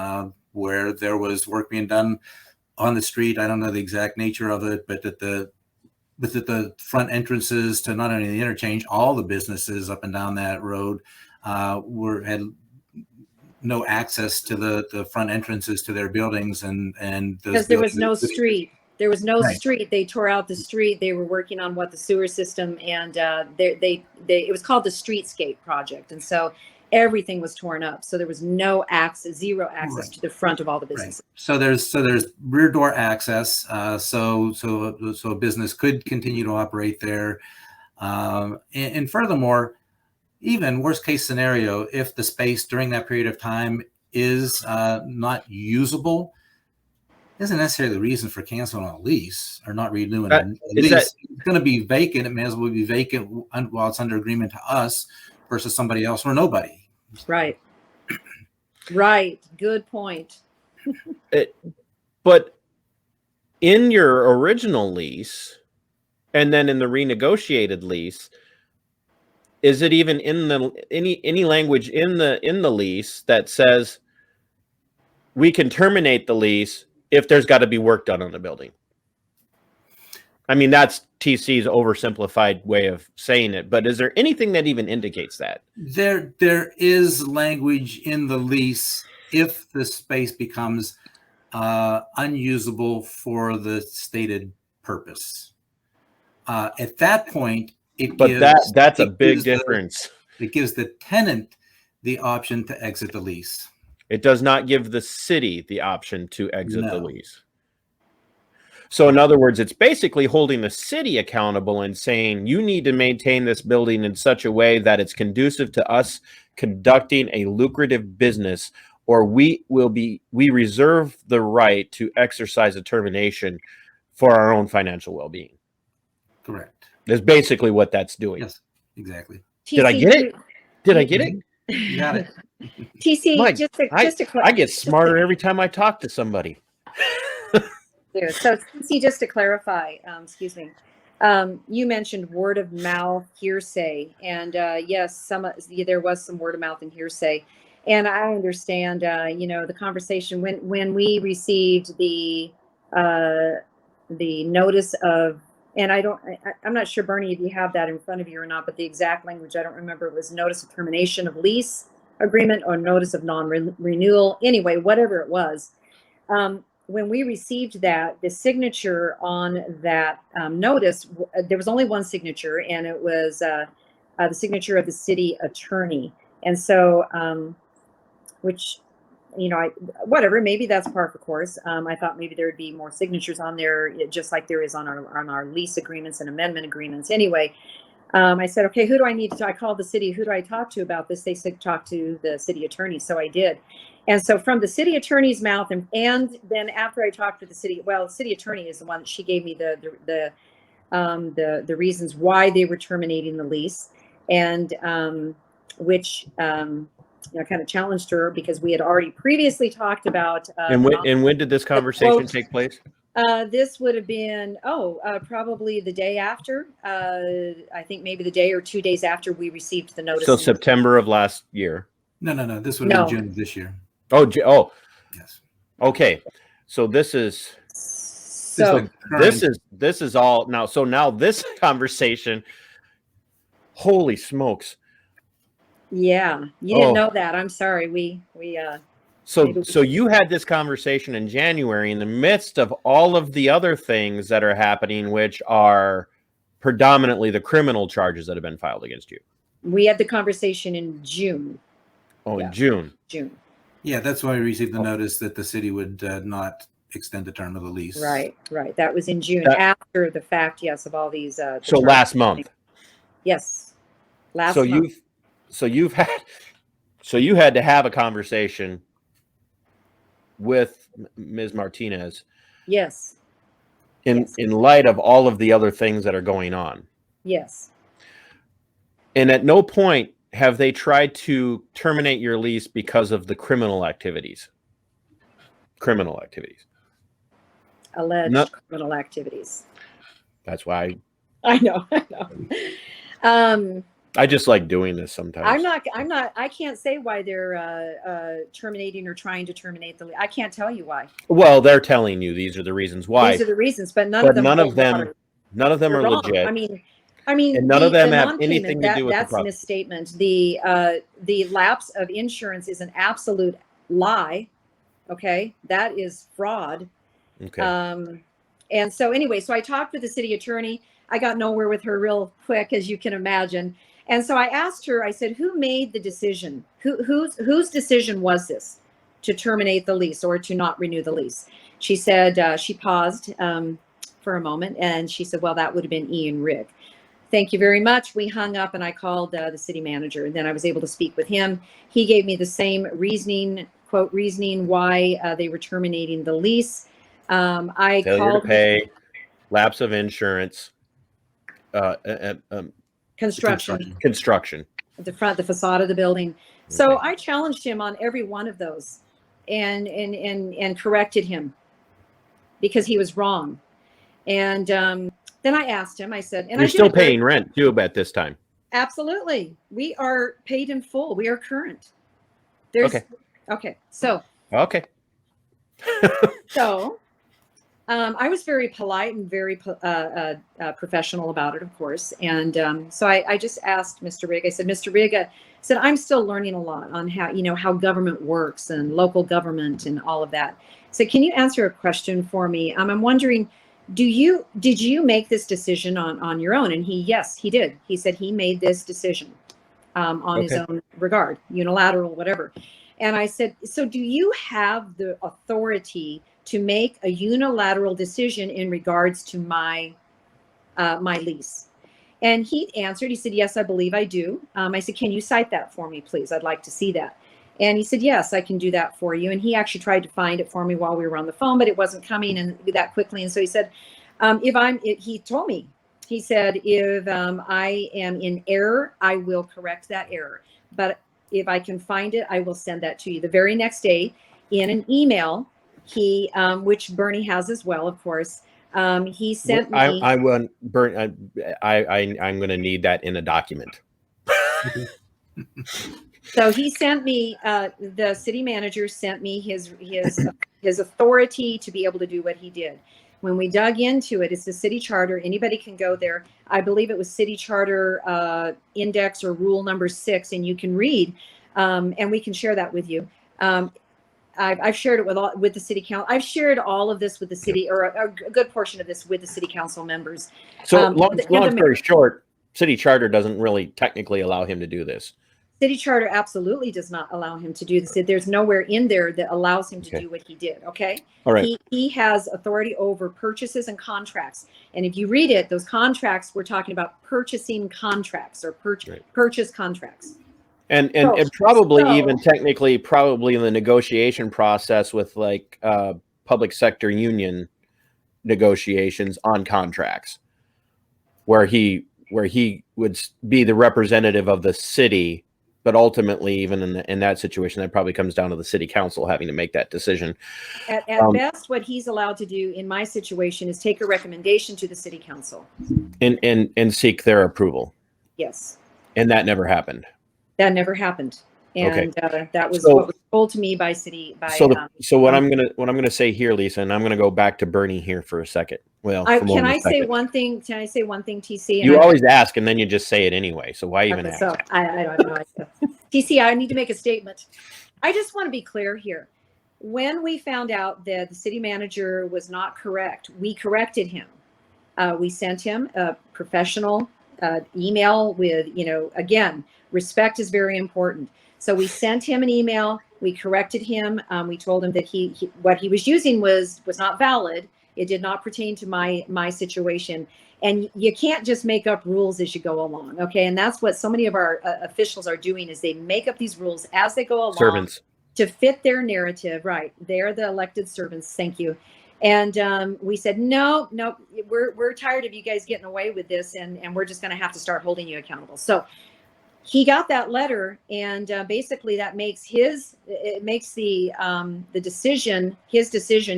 where there was work being done on the street. I don't know the exact nature of it, but at the front entrances to not only the Interchange, all the businesses up and down that road had no access to the front entrances to their buildings, and because there was no street. There was no street. They tore out the street. They were working on the sewer system, and it was called the Streetscape project, and so everything was torn up. So there was zero access to the front of all the businesses. Right. So there's rear door access. So a business could continue to operate there, and furthermore, even worst case scenario, if the space during that period of time is not usable, isn't necessarily the reason for canceling a lease or not renewing a lease. It's going to be vacant. It may as well be vacant while it's under agreement to us versus somebody else or nobody. Right. Right. Good point. But in your original lease, and then in the renegotiated lease, is it even in any language in the lease that says we can terminate the lease if there's got to be work done on the building? I mean, that's TC's oversimplified way of saying it, but is there anything that even indicates that? There is language in the lease if the space becomes unusable for the stated purpose. At that point, that's a big difference. It gives the tenant the option to exit the lease. It does not give the city the option to exit the lease. So in other words, it's basically holding the city accountable and saying you need to maintain this building in such a way that it's conducive to us conducting a lucrative business, or we reserve the right to exercise a termination for our own financial well-being. Correct. That's basically what that's doing. Yes, exactly. Did I get it? Did I get it? You got it. TC, Mike, I get smarter every time I talk to somebody. So TC, just to clarify, excuse me, you mentioned word of mouth hearsay, and yes, there was some word of mouth and hearsay, and I understand, the conversation when we received the notice of, and I'm not sure, Bernie, if you have that in front of you or not, but the exact language, I don't remember. It was notice of termination of lease agreement or notice of non-renewal. Anyway, whatever it was. When we received that, the signature on that notice, there was only one signature, and it was the signature of the city attorney. And so, which, whatever, maybe that's par for course. I thought maybe there would be more signatures on there, just like there is on our lease agreements and amendment agreements. Anyway, I said, okay, who do I need to talk? I called the city. Who do I talk to about this? They said, talk to the city attorney. So I did. And so from the city attorney's mouth, and then after I talked to the city attorney is the one that she gave me the reasons why they were terminating the lease, and which kind of challenged her because we had already previously talked about. And when did this conversation take place? This would have been probably the day after. I think maybe the day or 2 days after we received the notice. So September of last year. No. This would have been June of this year. Oh, yes. Okay. So this is all now. So now this conversation. Holy smokes! Yeah, you didn't know that. I'm sorry. So you had this conversation in January in the midst of all of the other things that are happening, which are predominantly the criminal charges that have been filed against you. We had the conversation in June. Oh, in June. Yeah, that's why we received the notice that the city would not extend the term of the lease. Right. That was in June, after the fact, yes, of all these. So last month. Yes, last month. You had to have a conversation with Ms. Martinez. Yes. In light of all of the other things that are going on. Yes. And at no point have they tried to terminate your lease because of the criminal activities? Alleged criminal activities. That's why I know. I just like doing this sometimes. I can't say why they're terminating or trying to terminate the lease. I can't tell you why. Well, they're telling you these are the reasons why. These are the reasons, but none of them are legit. I mean, and none of them have anything to do with that's the a misstatement. The lapse of insurance is an absolute lie. Okay, that is fraud. Okay. And so anyway, so I talked with the city attorney. I got nowhere with her real quick, as you can imagine. And so I asked her, I said, who made the decision? Whose decision was this to terminate the lease or to not renew the lease? She said, she paused for a moment, and she said, well, that would have been Ian Rigg. Thank you very much. We hung up, and I called the city manager, and then I was able to speak with him. He gave me the same reasoning why they were terminating the lease. I failure called to pay, lapse of insurance, construction, the facade of the building. Okay. So I challenged him on every one of those, and corrected him because he was wrong. And then I asked him, I said, and you're still paying rent too at this time. Absolutely. We are paid in full. We are current. Okay. So I was very polite and very professional about it, of course. And so I just asked Mr. Rigg, I said, Mr. Rigg, I said, I'm still learning a lot on how government works and local government and all of that. So can you answer a question for me? I'm wondering, did you make this decision on your own? And yes, he did. He said he made this decision on his own regard, unilateral, whatever. And I said, so do you have the authority to make a unilateral decision in regards to my lease? And he answered, he said, yes, I believe I do. I said, can you cite that for me, please? I'd like to see that. And he said, yes, I can do that for you. And he actually tried to find it for me while we were on the phone, but it wasn't coming in that quickly. And so he said, he told me, he said, if I am in error, I will correct that error. But if I can find it, I will send that to you. The very next day in an email, he, which Bernie has as well, of course, he sent me. I'm going to need that in a document. So he sent me, the city manager sent me his authority to be able to do what he did. When we dug into it, it's the city charter. Anybody can go there. I believe it was city charter index or rule number 6, and you can read, and we can share that with you. I've shared it with the city council. I've shared all of this with the city, or a good portion of this with the city council members. So long story short, city charter doesn't really technically allow him to do this. City charter absolutely does not allow him to do this. There's nowhere in there that allows him to do what he did. Okay. All right. He has authority over purchases and contracts. And if you read it, those contracts, we're talking about purchasing contracts or purchase contracts. And probably even technically, probably in the negotiation process with like public sector union negotiations on contracts, where he would be the representative of the city, but ultimately, even in that situation, that probably comes down to the city council having to make that decision. At best, what he's allowed to do in my situation is take a recommendation to the city council and seek their approval. Yes. And that never happened. That never happened. And that was So, what was told to me by city. So what I'm gonna say here, Lisa, and I'm gonna go back to Bernie here for a second. Well, can I say one thing? Can I say one thing, TC? You always ask, and then you just say it anyway. So why even ask? So I don't know. TC, I need to make a statement. I just want to be clear here. When we found out that the city manager was not correct, we corrected him. We sent him a professional email with, again, respect is very important. So we sent him an email. We corrected him. We told him that what he was using was not valid. It did not pertain to my situation. And you can't just make up rules as you go along. Okay. And that's what so many of our officials are doing, is they make up these rules as they go along. Servants. To fit their narrative. Right. They're the elected servants. Thank you. And we said, no, we're tired of you guys getting away with this. And we're just going to have to start holding you accountable. So he got that letter, and basically that makes his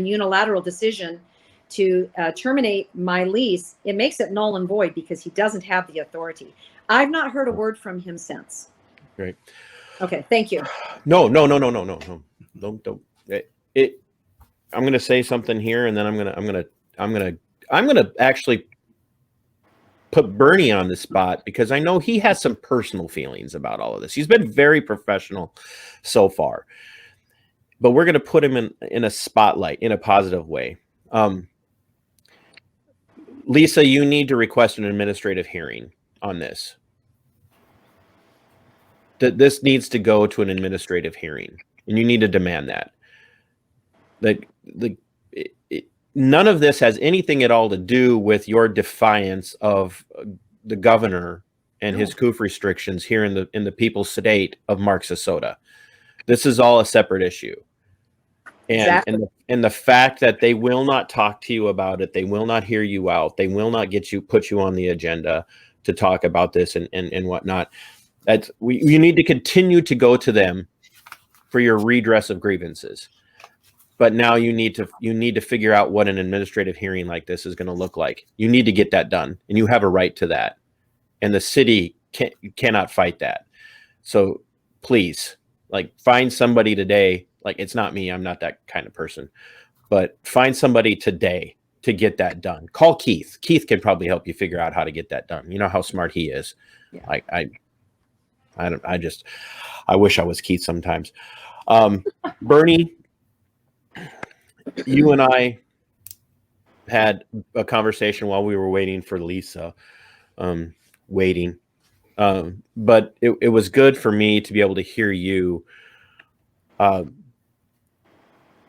unilateral decision to terminate my lease. It makes it null and void because he doesn't have the authority. I've not heard a word from him since. Great. Okay. Thank you. No. Don't. I'm going to say something here, and then I'm going to actually put Bernie on the spot, because I know he has some personal feelings about all of this. He's been very professional so far, but we're going to put him in a spotlight in a positive way. Lisa, you need to request an administrative hearing on this. This needs to go to an administrative hearing, and you need to demand that. None of this has anything at all to do with your defiance of the governor and his COOF restrictions here in the people's state of Marxisota. This is all a separate issue. And the fact that they will not talk to you about it, they will not hear you out, they will not put you on the agenda to talk about this and whatnot. You need to continue to go to them for your redress of grievances. But now you need to figure out what an administrative hearing like this is going to look like. You need to get that done, and you have a right to that. And the city cannot fight that. So please, find somebody today. It's not me. I'm not that kind of person. But find somebody today to get that done. Call Keith. Keith can probably help you figure out how to get that done. You know how smart he is. Yeah. I wish I was Keith sometimes. Bernie, you and I had a conversation while we were waiting for Lisa, but it was good for me to be able to hear you uh,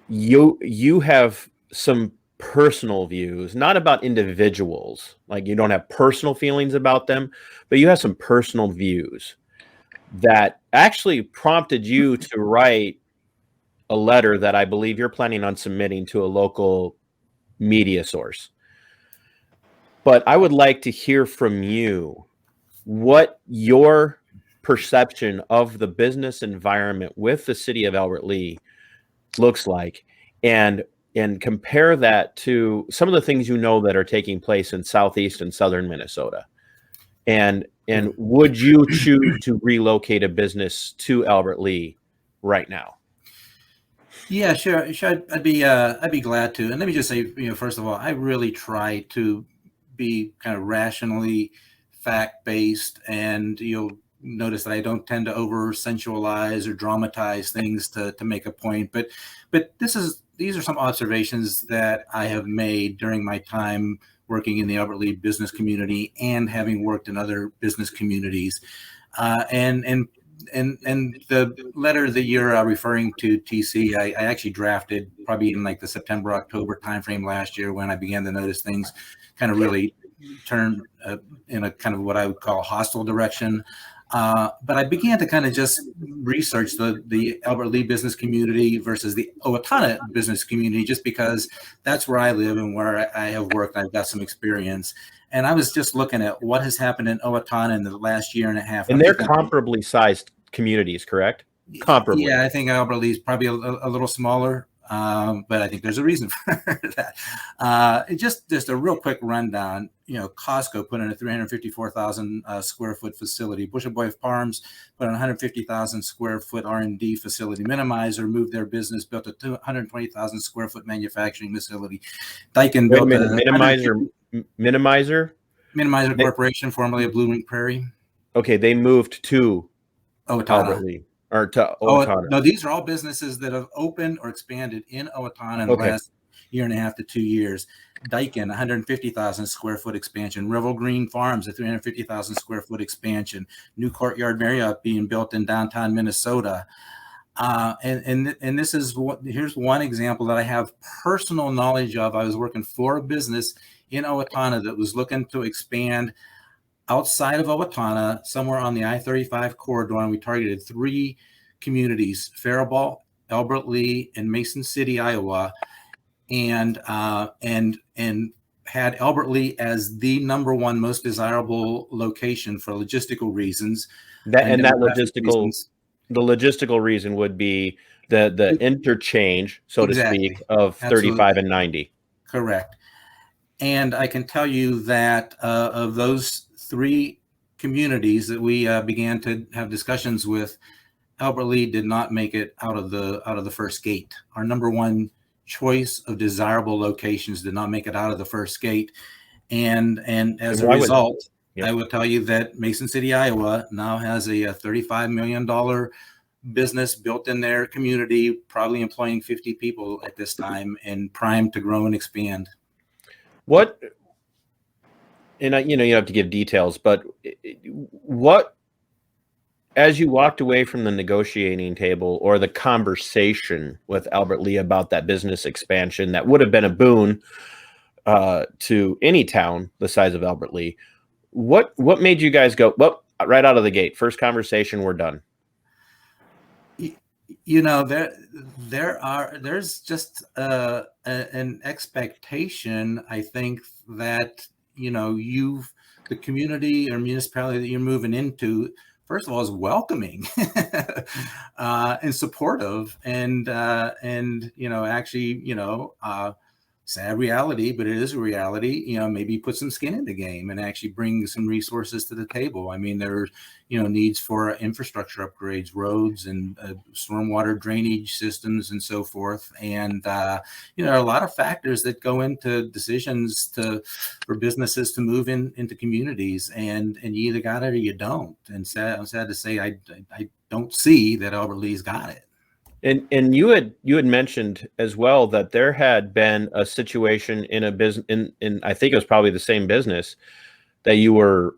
you have some personal views, not about individuals. Like you don't have personal feelings about them, but you have some personal views that actually prompted you to write a letter that I believe you're planning on submitting to a local media source. But I would like to hear from you what your perception of the business environment with the city of Albert Lea looks like, and compare that to some of the things you know that are taking place in southeast and southern Minnesota. And would you choose to relocate a business to Albert Lea right now? Yeah, sure. I'd be glad to. And let me just say, first of all, I really try to be kind of rationally fact-based, and you'll notice that I don't tend to over sensualize or dramatize things to make a point. But these are some observations that I have made during my time working in the Albert Lea business community and having worked in other business communities. And the letter that you're referring to, TC, I actually drafted probably in like the September, October timeframe last year, when I began to notice things kind of really turn in a kind of what I would call a hostile direction. But I began to kind of just research the Albert Lea business community versus the Owatonna business community, just because that's where I live and where I have worked. I've got some experience. And I was just looking at what has happened in Owatonna in the last year and a half. And they're comparably sized communities, correct? Comparably. Yeah, I think Albert Lea is probably a little smaller, but I think there's a reason for that. Just a real quick rundown. Costco put in a 354,000 square foot facility. Bushel Boy Farms put in 150,000 square foot R&D facility. Minimizer moved their business, built a 220,000 square foot manufacturing facility. Daikin built a Minimizer Corporation, formerly of Blue Wing Prairie. Okay, they moved to Owatonna. Or to Owatonna. No, these are all businesses that have opened or expanded in Owatonna in the last year and a half to 2 years. Daikin, 150,000 square foot expansion. Revel Green Farms, a 350,000 square foot expansion. New Courtyard Marriott being built in downtown Minnesota. And this is here's one example that I have personal knowledge of. I was working for a business in Owatonna that was looking to expand outside of Owatonna, somewhere on the I-35 corridor, and we targeted 3 communities: Faribault, Albert Lea, and Mason City, Iowa, and had Albert Lea as the #1 most desirable location for logistical reasons. The logistical reason would be the interchange, so to speak, of 35 and 90. Correct. And I can tell you that of those 3 communities that we began to have discussions with, Albert Lea did not make it out of the first gate. Our #1 choice of desirable locations did not make it out of the first gate, and as a result, I will tell you that Mason City, Iowa, now has a $35 million business built in their community, probably employing 50 people at this time, and primed to grow and expand. What? And you have to give details, but what, as you walked away from the negotiating table or the conversation with Albert Lea about that business expansion that would have been a boon to any town the size of Albert Lea, what made you guys go, well, right out of the gate, first conversation, we're done? There's just an expectation, I think, that the community or municipality that you're moving into, first of all, is welcoming and supportive, and sad reality, but it is a reality. Maybe put some skin in the game and actually bring some resources to the table. I mean, there are needs for infrastructure upgrades, roads and stormwater drainage systems and so forth. And there are a lot of factors that go into decisions for businesses to move into communities, and you either got it or you don't. And I'm sad to say I don't see that Albert Lea's got it. And you had mentioned as well that there had been a situation in a business in I think it was probably the same business that you were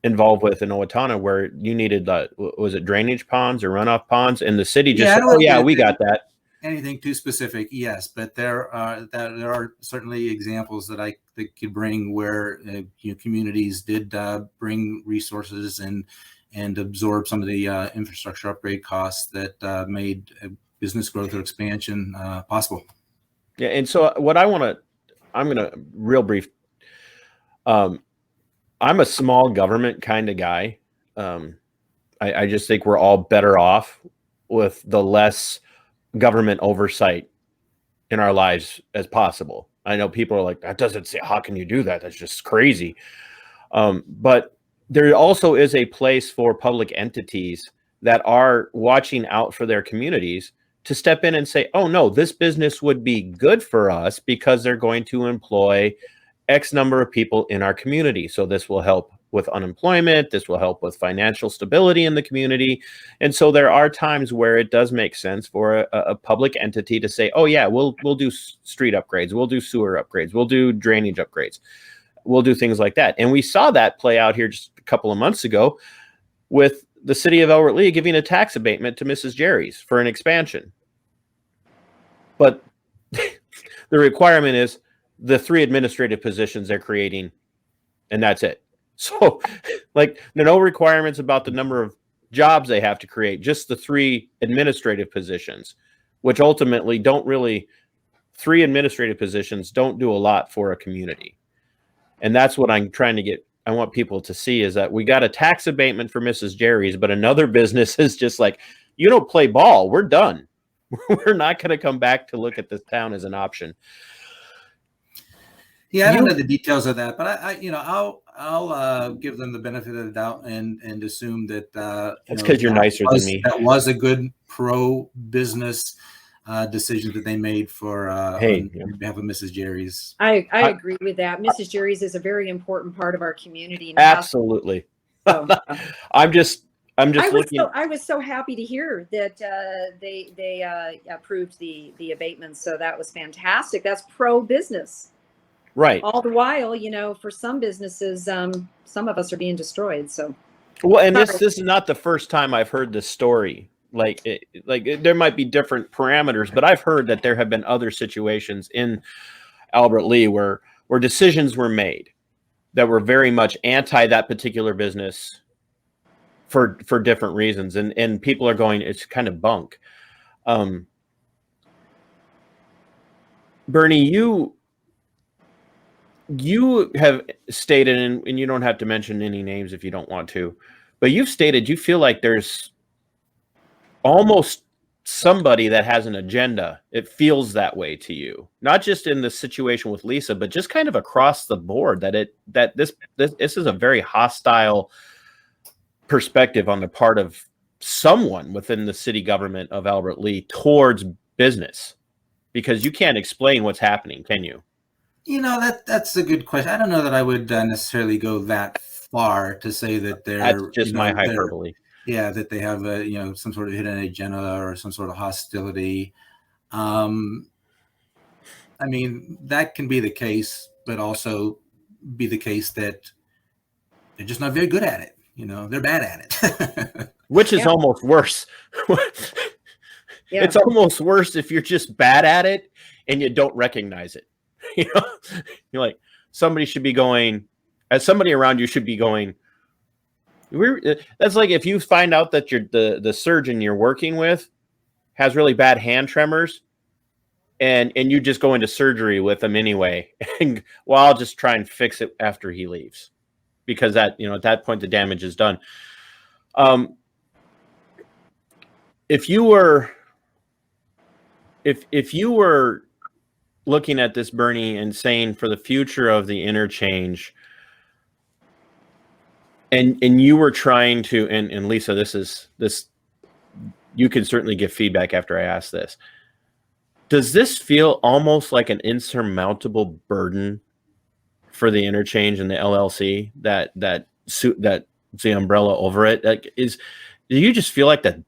involved with in Owatonna where you needed, was it drainage ponds or runoff ponds? And the city just said, oh, yeah, we got that. Anything too specific, yes, but there are certainly examples that I could bring where communities did bring resources and absorb some of the infrastructure upgrade costs that made business growth or expansion possible. Yeah, and so what I'm gonna real brief. I'm a small government kind of guy. I just think we're all better off with the less government oversight in our lives as possible. I know people are like, that doesn't say, how can you do that? That's just crazy. But there also is a place for public entities that are watching out for their communities to step in and say, oh no, this business would be good for us because they're going to employ X number of people in our community. So this will help with unemployment. This will help with financial stability in the community. And so there are times where it does make sense for a public entity to say, oh yeah, we'll do street upgrades. We'll do sewer upgrades. We'll do drainage upgrades. We'll do things like that. And we saw that play out here just a couple of months ago with the city of Albert Lea giving a tax abatement to Mrs. Jerry's for an expansion. But the requirement is the 3 administrative positions they're creating, and that's it. So, like, there are no requirements about the number of jobs they have to create, just the 3 administrative positions, which ultimately don't really, 3 administrative positions don't do a lot for a community. And that's what I'm trying to get, I want people to see, is that we got a tax abatement for Mrs. Jerry's, but another business is just like, you don't play ball, we're done. We're not going to come back to look at this town as an option. Yeah, I don't know the details of that, but I'll give them the benefit of the doubt and assume that that's because you're nicer than me. That was a good pro-business decision that they made for on behalf of Mrs. Jerry's. I agree with that. Mrs. Jerry's is a very important part of our community. Absolutely. So, I was so happy to hear that they approved the abatement. So that was fantastic. That's pro-business. Right. All the while, for some businesses, some of us are being destroyed. So, well, and this is not the first time I've heard this story. There might be different parameters, but I've heard that there have been other situations in Albert Lea where decisions were made that were very much anti that particular business for different reasons, and people are going, it's kind of bunk. Bernie, you have stated, and you don't have to mention any names if you don't want to, but you've stated you feel like there's almost somebody that has an agenda. It feels that way to you, not just in the situation with Lisa, but just kind of across the board, that this is a very hostile perspective on the part of someone within the city government of Albert Lea towards business, because you can't explain what's happening, can you? That's a good question. I don't know that I would necessarily go that far to say that they're. That's just my hyperbole. Yeah, that they have some sort of hidden agenda or some sort of hostility. I mean, that can be the case, but also be the case that they're just not very good at it. They're bad at it. Which is almost worse. Yeah. It's almost worse if you're just bad at it and you don't recognize it. You're like, somebody should be going, as somebody around you should be going, that's like if you find out that the surgeon you're working with has really bad hand tremors and you just go into surgery with them anyway, and I'll just try and fix it after he leaves, because that, at that point the damage is done. If you were looking at this, Bernie, and saying for the future of the interchange, and you were trying to, and Lisa, this you can certainly give feedback after I ask this. Does this feel almost like an insurmountable burden for the interchange and the LLC that's the umbrella over it? Do you just feel like the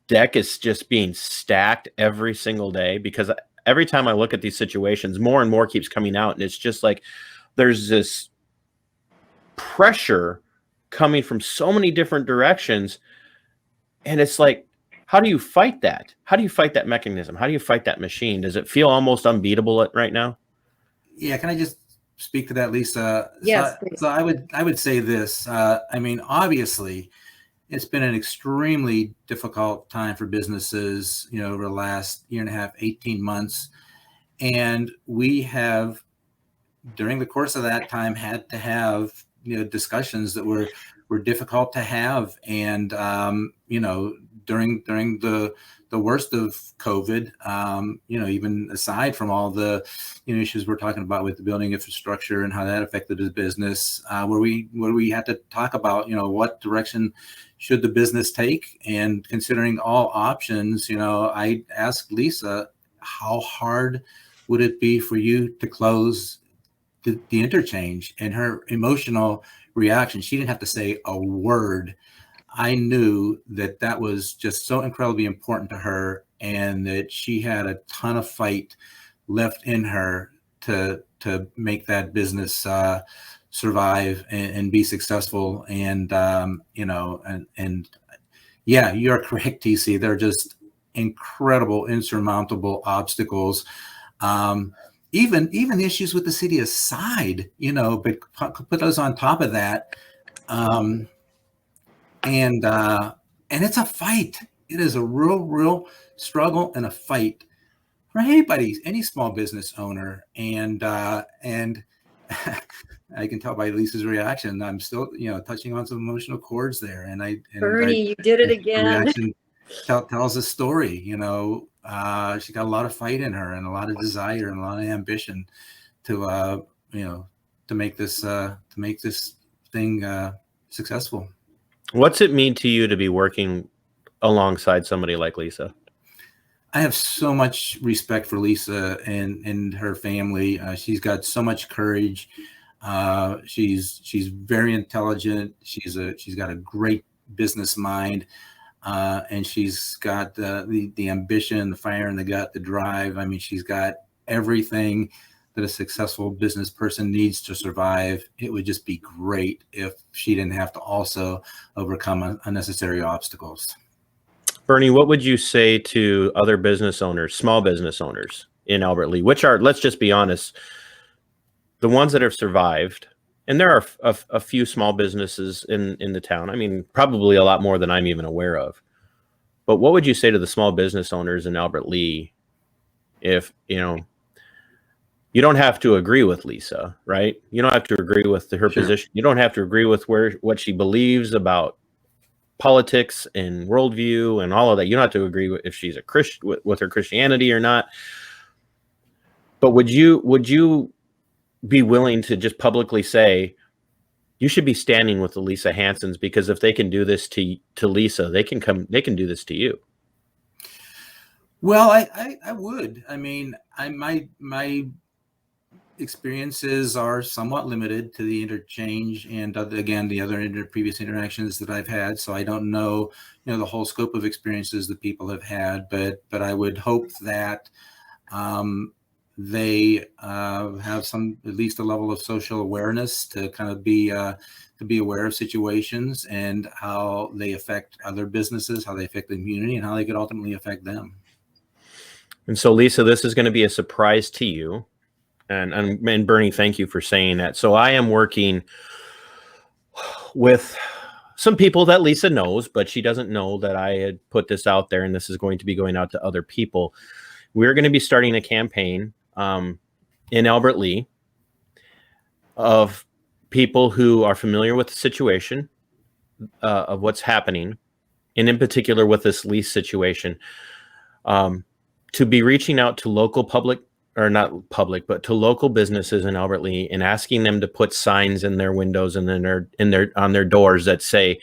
deck is just being stacked every single day? Because every time I look at these situations, more and more keeps coming out, and it's just like there's this pressure coming from so many different directions. And it's like, how do you fight that? How do you fight that mechanism? How do you fight that machine? Does it feel almost unbeatable right now? Yeah, can I just speak to that, Lisa? Yes, so I would say this. I mean, obviously, it's been an extremely difficult time for businesses, over the last year and a half, 18 months. And we have, during the course of that time, had to have, discussions that were difficult to have. And, during the worst of COVID, even aside from all the issues we're talking about with the building infrastructure and how that affected the business, where we had to talk about, what direction should the business take, and considering all options, I asked Lisa, how hard would it be for you to close the interchange? And her emotional reaction, she didn't have to say a word. I knew that was just so incredibly important to her, and that she had a ton of fight left in her to make that business survive and be successful. And and yeah, you're correct, TC. They're just incredible, insurmountable obstacles. Even issues with the city aside, but put those on top of that. And it's a fight. It is a real struggle and a fight for any small business owner. And I can tell by Lisa's reaction, I'm still, touching on some emotional chords there. Bernie, you did it again. Reaction tells a story. She got a lot of fight in her, and a lot of desire, and a lot of ambition to make this thing successful. What's it mean to you to be working alongside somebody like Lisa? I have so much respect for Lisa and her family. She's got so much courage. She's very intelligent. She's got a great business mind, and she's got the ambition, the fire in the gut, the drive. I mean, she's got everything that a successful business person needs to survive. It would just be great if she didn't have to also overcome unnecessary obstacles. Bernie, what would you say to other business owners, small business owners in Albert Lea, which are, let's just be honest, the ones that have survived? And there are a few small businesses in the town. I mean, probably a lot more than I'm even aware of. But what would you say to the small business owners in Albert Lea if, you don't have to agree with Lisa, right? You don't have to agree with her position. You don't have to agree with what she believes about politics and worldview and all of that. You don't have to agree with if she's a Christian with her Christianity or not. But would you be willing to just publicly say you should be standing with the Lisa Hansons, because if they can do this to Lisa, they can do this to you? Well, I would. I mean, my experiences are somewhat limited to the interchange and again the other previous interactions that I've had, so I don't know the whole scope of experiences that people have had, but I would hope that they have at least a level of social awareness to kind of be aware of situations and how they affect other businesses, how they affect the community, and how they could ultimately affect them. And so, Lisa, this is going to be a surprise to you. And Bernie, thank you for saying that. So I am working with some people that Lisa knows, but she doesn't know that I had put this out there, and this is going to be going out to other people. We're going to be starting a campaign in Albert Lea of people who are familiar with the situation of what's happening, and in particular with this lease situation, to be reaching out to local but to local businesses in Albert Lea and asking them to put signs in their windows and on their doors that say,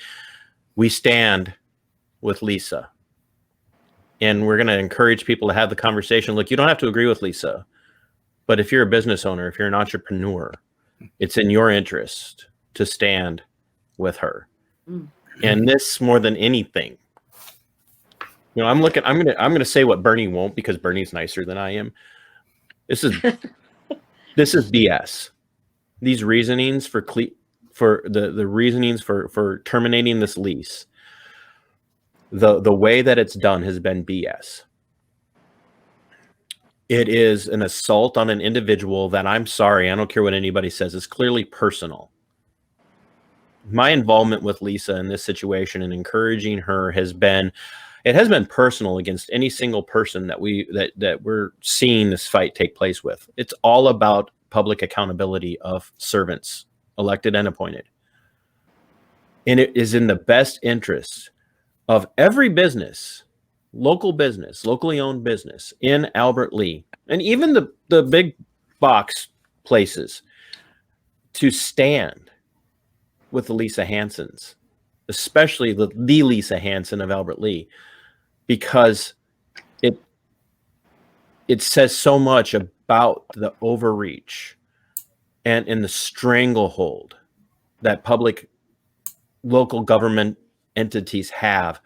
"We stand with Lisa." And we're going to encourage people to have the conversation. Look, you don't have to agree with Lisa, but if you're a business owner, if you're an entrepreneur, it's in your interest to stand with her. And this, more than anything, I'm going to say what Bernie won't, because Bernie's nicer than I am. This is BS. These reasonings for for the reasonings for terminating this lease, the way that it's done has been BS. It is an assault on an individual that, I'm sorry, I don't care what anybody says, is clearly personal. My involvement with Lisa in this situation and encouraging her has been personal against any single person that we're seeing this fight take place with. It's all about public accountability of servants, elected and appointed. And it is in the best interest of every business, locally owned business in Albert Lea, and even the big box places, to stand with the Lisa Hansons, especially the Lisa Hanson of Albert Lea, because it says so much about the overreach and in the stranglehold that public local government entities have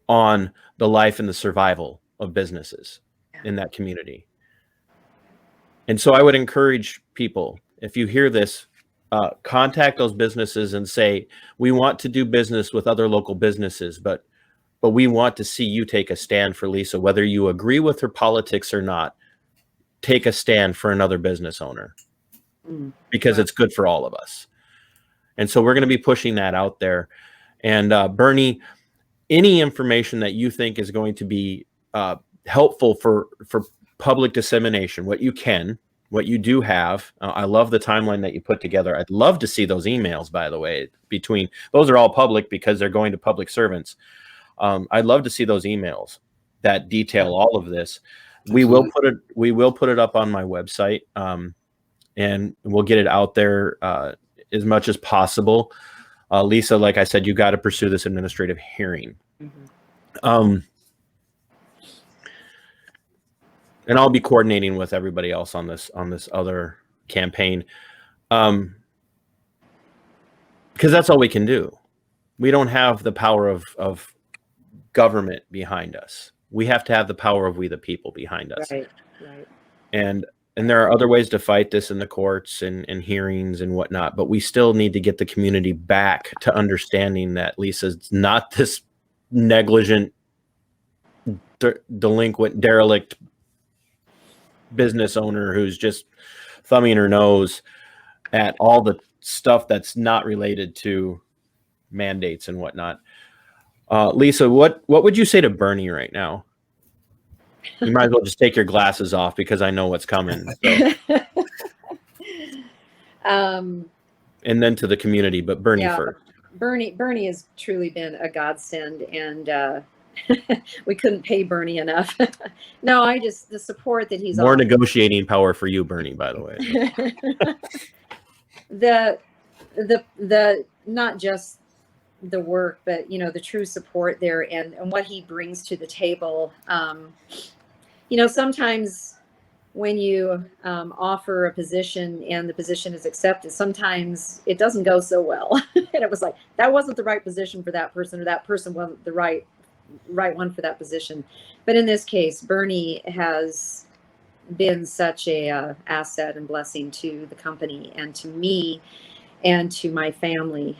on the life and the survival of businesses in that community. And so I would encourage people, if you hear this, contact those businesses and say, we want to do business with other local businesses, but we want to see you take a stand for Lisa, whether you agree with her politics or not. Take a stand for another business owner, because it's good for all of us. And so we're going to be pushing that out there. And Bernie, any information that you think is going to be helpful for public dissemination, what you do have. I love the timeline that you put together. I'd love to see those emails, by the way, those are all public because they're going to public servants. I'd love to see those emails that detail all of this. Absolutely. We will put it up on my website, and we'll get it out there as much as possible. Lisa, like I said, you got to pursue this administrative hearing. Mm-hmm. And I'll be coordinating with everybody else on this other campaign, because that's all we can do. We don't have the power of government behind us. We have to have the power of we the people behind us. Right. And there are other ways to fight this in the courts and hearings and whatnot, but we still need to get the community back to understanding that Lisa's not this negligent, delinquent, derelict business owner who's just thumbing her nose at all the stuff that's not related to mandates and whatnot. Lisa, what would you say to Bernie right now? You might as well just take your glasses off because I know what's coming. So. And then to the community, but Bernie first. Bernie has truly been a godsend, and we couldn't pay Bernie enough. No, the support that he's more negotiating power for you, Bernie, by the way. the not just the work, but the true support there and what he brings to the table. Sometimes when you offer a position and the position is accepted, sometimes it doesn't go so well. And it was like, that wasn't the right position for that person, or that person wasn't the right one for that position. But in this case, Bernie has been such a asset and blessing to the company and to me and to my family.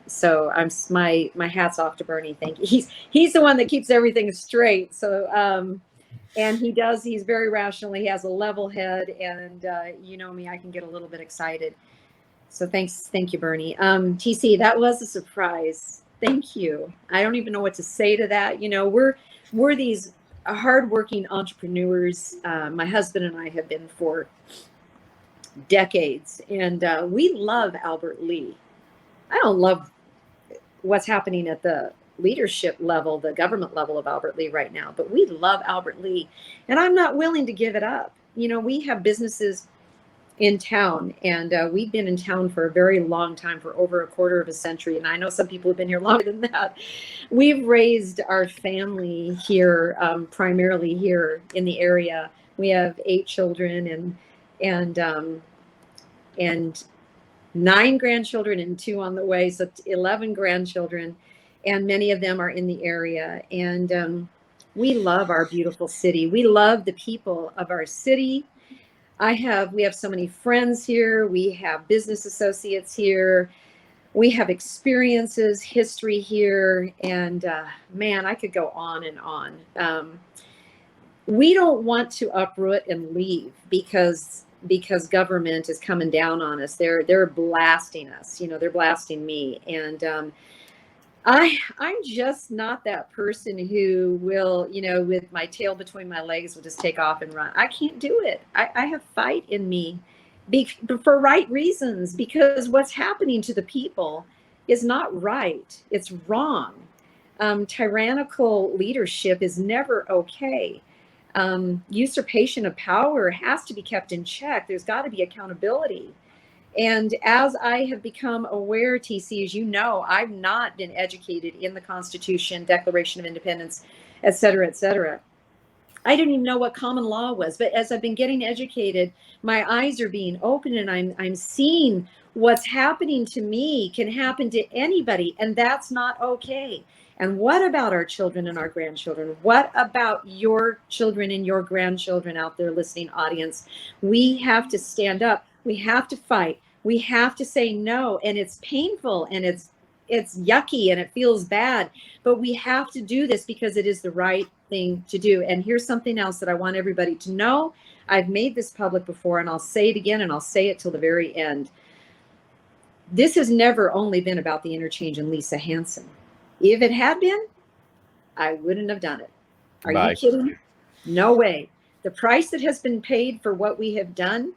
So my hat's off to Bernie. Thank you. He's the one that keeps everything straight. So and he's very rational. He has a level head, and you know me, I can get a little bit excited. So thank you, Bernie. TC, that was a surprise. Thank you. I don't even know what to say to that. We're these hardworking entrepreneurs. My husband and I have been for decades, and we love Albert Lea. I don't love what's happening at the leadership level, the government level of Albert Lea right now, but we love Albert Lea, and I'm not willing to give it up. We have businesses in town, and we've been in town for a very long time, for over a quarter of a century, and I know some people have been here longer than that. We've raised our family here, primarily here in the area. We have 8 children and 9 grandchildren and 2 on the way, so 11 grandchildren, and many of them are in the area. And we love our beautiful city. We love the people of our city. We have so many friends here. We have business associates here. We have experiences, history here, and man, I could go on and on. We don't want to uproot and leave because government is coming down on us. They're blasting us. They're blasting me, and I'm just not that person who will, with my tail between my legs, will just take off and run. I can't do it. I have fight in me for right reasons, because what's happening to the people is not right. It's wrong. Tyrannical leadership is never okay. Usurpation of power has to be kept in check. There's got to be accountability. And as I have become aware, TC, as you know, I've not been educated in the Constitution, Declaration of Independence, et cetera, et cetera. I didn't even know what common law was. But as I've been getting educated, my eyes are being opened, and I'm seeing what's happening to me can happen to anybody, and that's not okay. And what about our children and our grandchildren? What about your children and your grandchildren out there listening, audience? We have to stand up. We have to fight. We have to say no. And it's painful, and it's yucky, and it feels bad. But we have to do this because it is the right thing to do. And here's something else that I want everybody to know. I've made this public before, and I'll say it again, and I'll say it till the very end. This has never only been about the interchange and Lisa Hanson. If it had been, I wouldn't have done it. Are you kidding? No way. The price that has been paid for what we have done,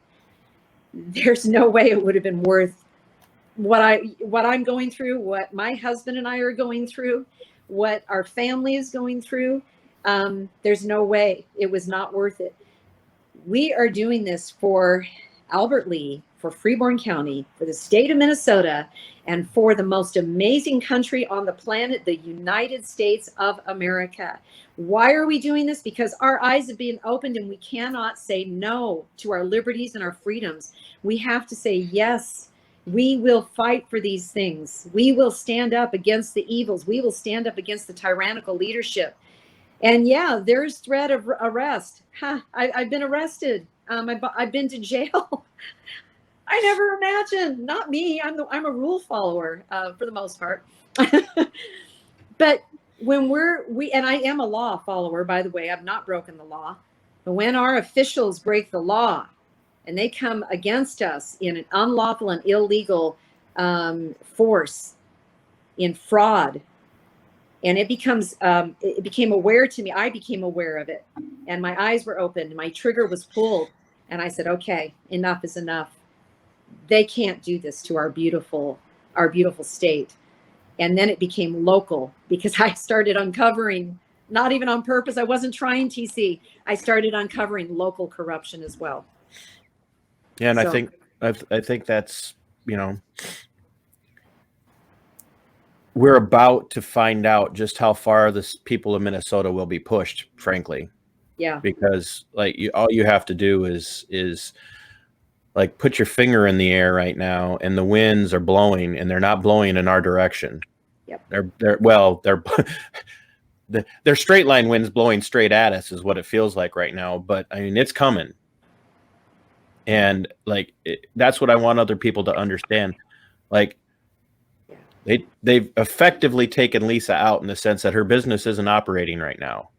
there's no way it would have been worth what I'm going through, what my husband and I are going through, what our family is going through. There's no way. It was not worth it. We are doing this for Albert Lea, for Freeborn County, for the state of Minnesota, and for the most amazing country on the planet, the United States of America. Why are we doing this? Because our eyes have been opened, and we cannot say no to our liberties and our freedoms. We have to say yes. We will fight for these things. We will stand up against the evils. We will stand up against the tyrannical leadership. And yeah, there's threat of arrest. I've been arrested. I've been to jail. I never imagined. Not me. I'm a rule follower for the most part. But when and I am a law follower, by the way. I've not broken the law. But when our officials break the law and they come against us in an unlawful and illegal force, in fraud, and it became aware to me. I became aware of it, and my eyes were opened. My trigger was pulled, and I said, "Okay, enough is enough. They can't do this to our beautiful state." And then it became local, because I started uncovering, not even on purpose. I wasn't trying, TC. I started uncovering local corruption as well. Yeah, and so, I think that's, we're about to find out just how far the people of Minnesota will be pushed, frankly. Yeah. Because all you have to do is put your finger in the air right now, and the winds are blowing, and they're not blowing in our direction. Yep. They're straight line winds blowing straight at us is what it feels like right now. But I mean, it's coming. And that's what I want other people to understand. They've effectively taken Lisa out in the sense that her business isn't operating right now,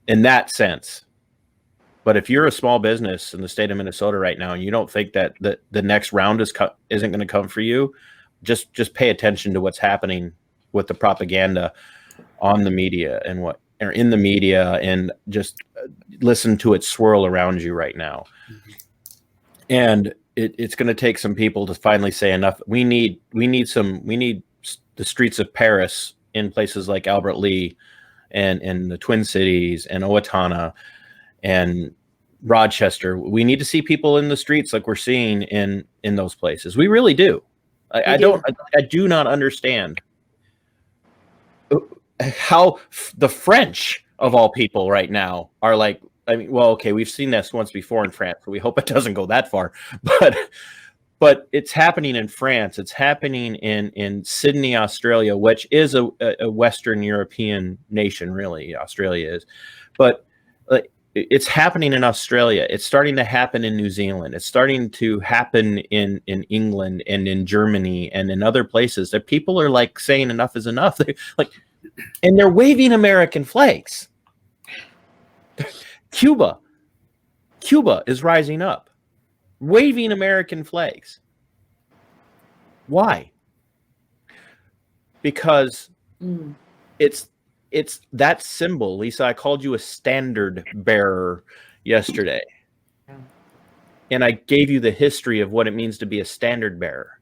in that sense. But if you're a small business in the state of Minnesota right now, and you don't think that the next round isn't going to come for you, just pay attention to what's happening with the propaganda on the media or in the media, and just listen to it swirl around you right now. Mm-hmm. And it's going to take some people to finally say enough. We need the streets of Paris in places like Albert Lea and the Twin Cities and Owatonna and Rochester. We need to see people in the streets like we're seeing in those places. We really do. I do not understand how the French, of all people, right now are like. I mean, well, okay, we've seen this once before in France, so we hope it doesn't go that far. But it's happening in France. It's happening in Sydney, Australia, which is a Western European nation, really. Australia is, but It's happening in Australia. It's starting to happen in New Zealand. It's starting to happen in England and in Germany and in other places that people are like saying enough is enough. And they're waving American flags. Cuba is rising up, waving American flags. Why? Because it's that symbol. Lisa, I called you a standard bearer yesterday. Yeah. And I gave you the history of what it means to be a standard bearer.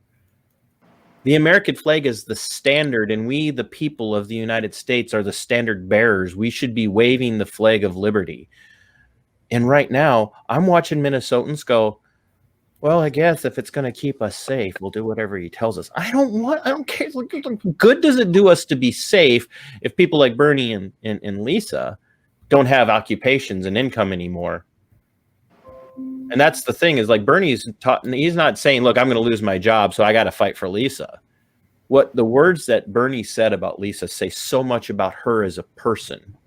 The American flag is the standard, and we, the people of the United States, are the standard bearers. We should be waving the flag of liberty. And right now, I'm watching Minnesotans go, well, I guess if it's going to keep us safe, we'll do whatever he tells us. I don't care. Good does it do us to be safe if people like Bernie and Lisa don't have occupations and income anymore? And that's the thing, is like he's not saying, look, I'm going to lose my job, so I got to fight for Lisa. What the words that Bernie said about Lisa say so much about her as a person.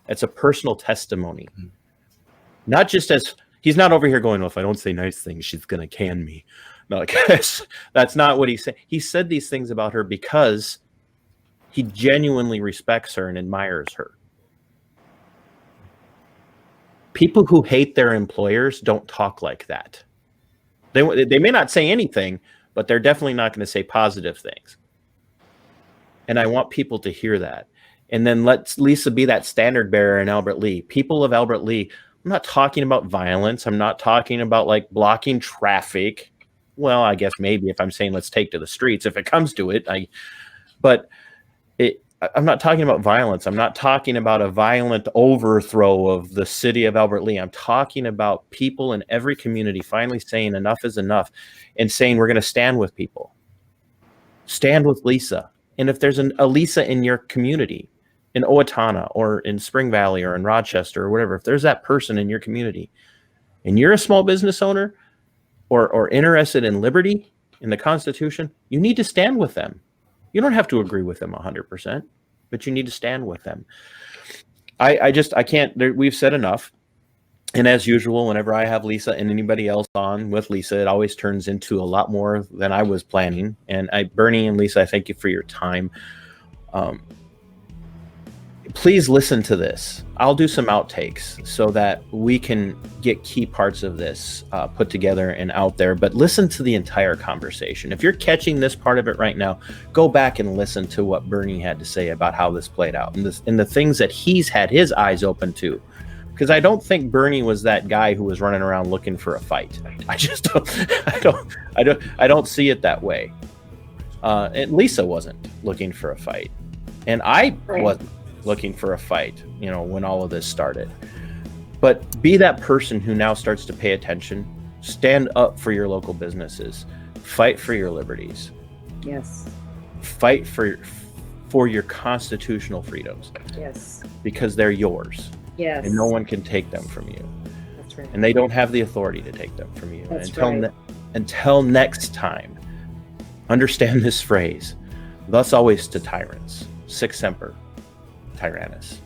It's a personal testimony. Not just as he's not over here going, well, if I don't say nice things, she's going to can me. No, that's not what he said. He said these things about her because he genuinely respects her and admires her. People who hate their employers don't talk like that. They may not say anything, but they're definitely not going to say positive things. And I want people to hear that. And then let Lisa be that standard bearer in Albert Lea. People of Albert Lea, I'm not talking about violence. I'm not talking about like blocking traffic. Well, I guess maybe if I'm saying let's take to the streets, if it comes to it, I'm not talking about violence. I'm not talking about a violent overthrow of the city of Albert Lea. I'm talking about people in every community finally saying enough is enough and saying we're going to stand with people. Stand with Lisa. And if there's a Lisa in your community, in Owatonna or in Spring Valley or in Rochester or whatever, if there's that person in your community and you're a small business owner or interested in liberty, in the Constitution, you need to stand with them. You don't have to agree with them 100%, but you need to stand with them. I can't, we've said enough. And as usual, whenever I have Lisa and anybody else on with Lisa, it always turns into a lot more than I was planning. And Bernie and Lisa, I thank you for your time. Please listen to this. I'll do some outtakes so that we can get key parts of this put together and out there, but listen to the entire conversation. If you're catching this part of it right now, go back and listen to what Bernie had to say about how this played out and the things that he's had his eyes open to. Because I don't think Bernie was that guy who was running around looking for a fight. I just I don't see it that way. And Lisa wasn't looking for a fight. And I wasn't looking for a fight, when all of this started. But be that person who now starts to pay attention, stand up for your local businesses, fight for your liberties. Yes. Fight for your constitutional freedoms. Yes. Because they're yours. Yes. And no one can take them from you. That's right. And they don't have the authority to take them from you. That's Until next time, understand this phrase, thus always to tyrants, sic semper tyrannis.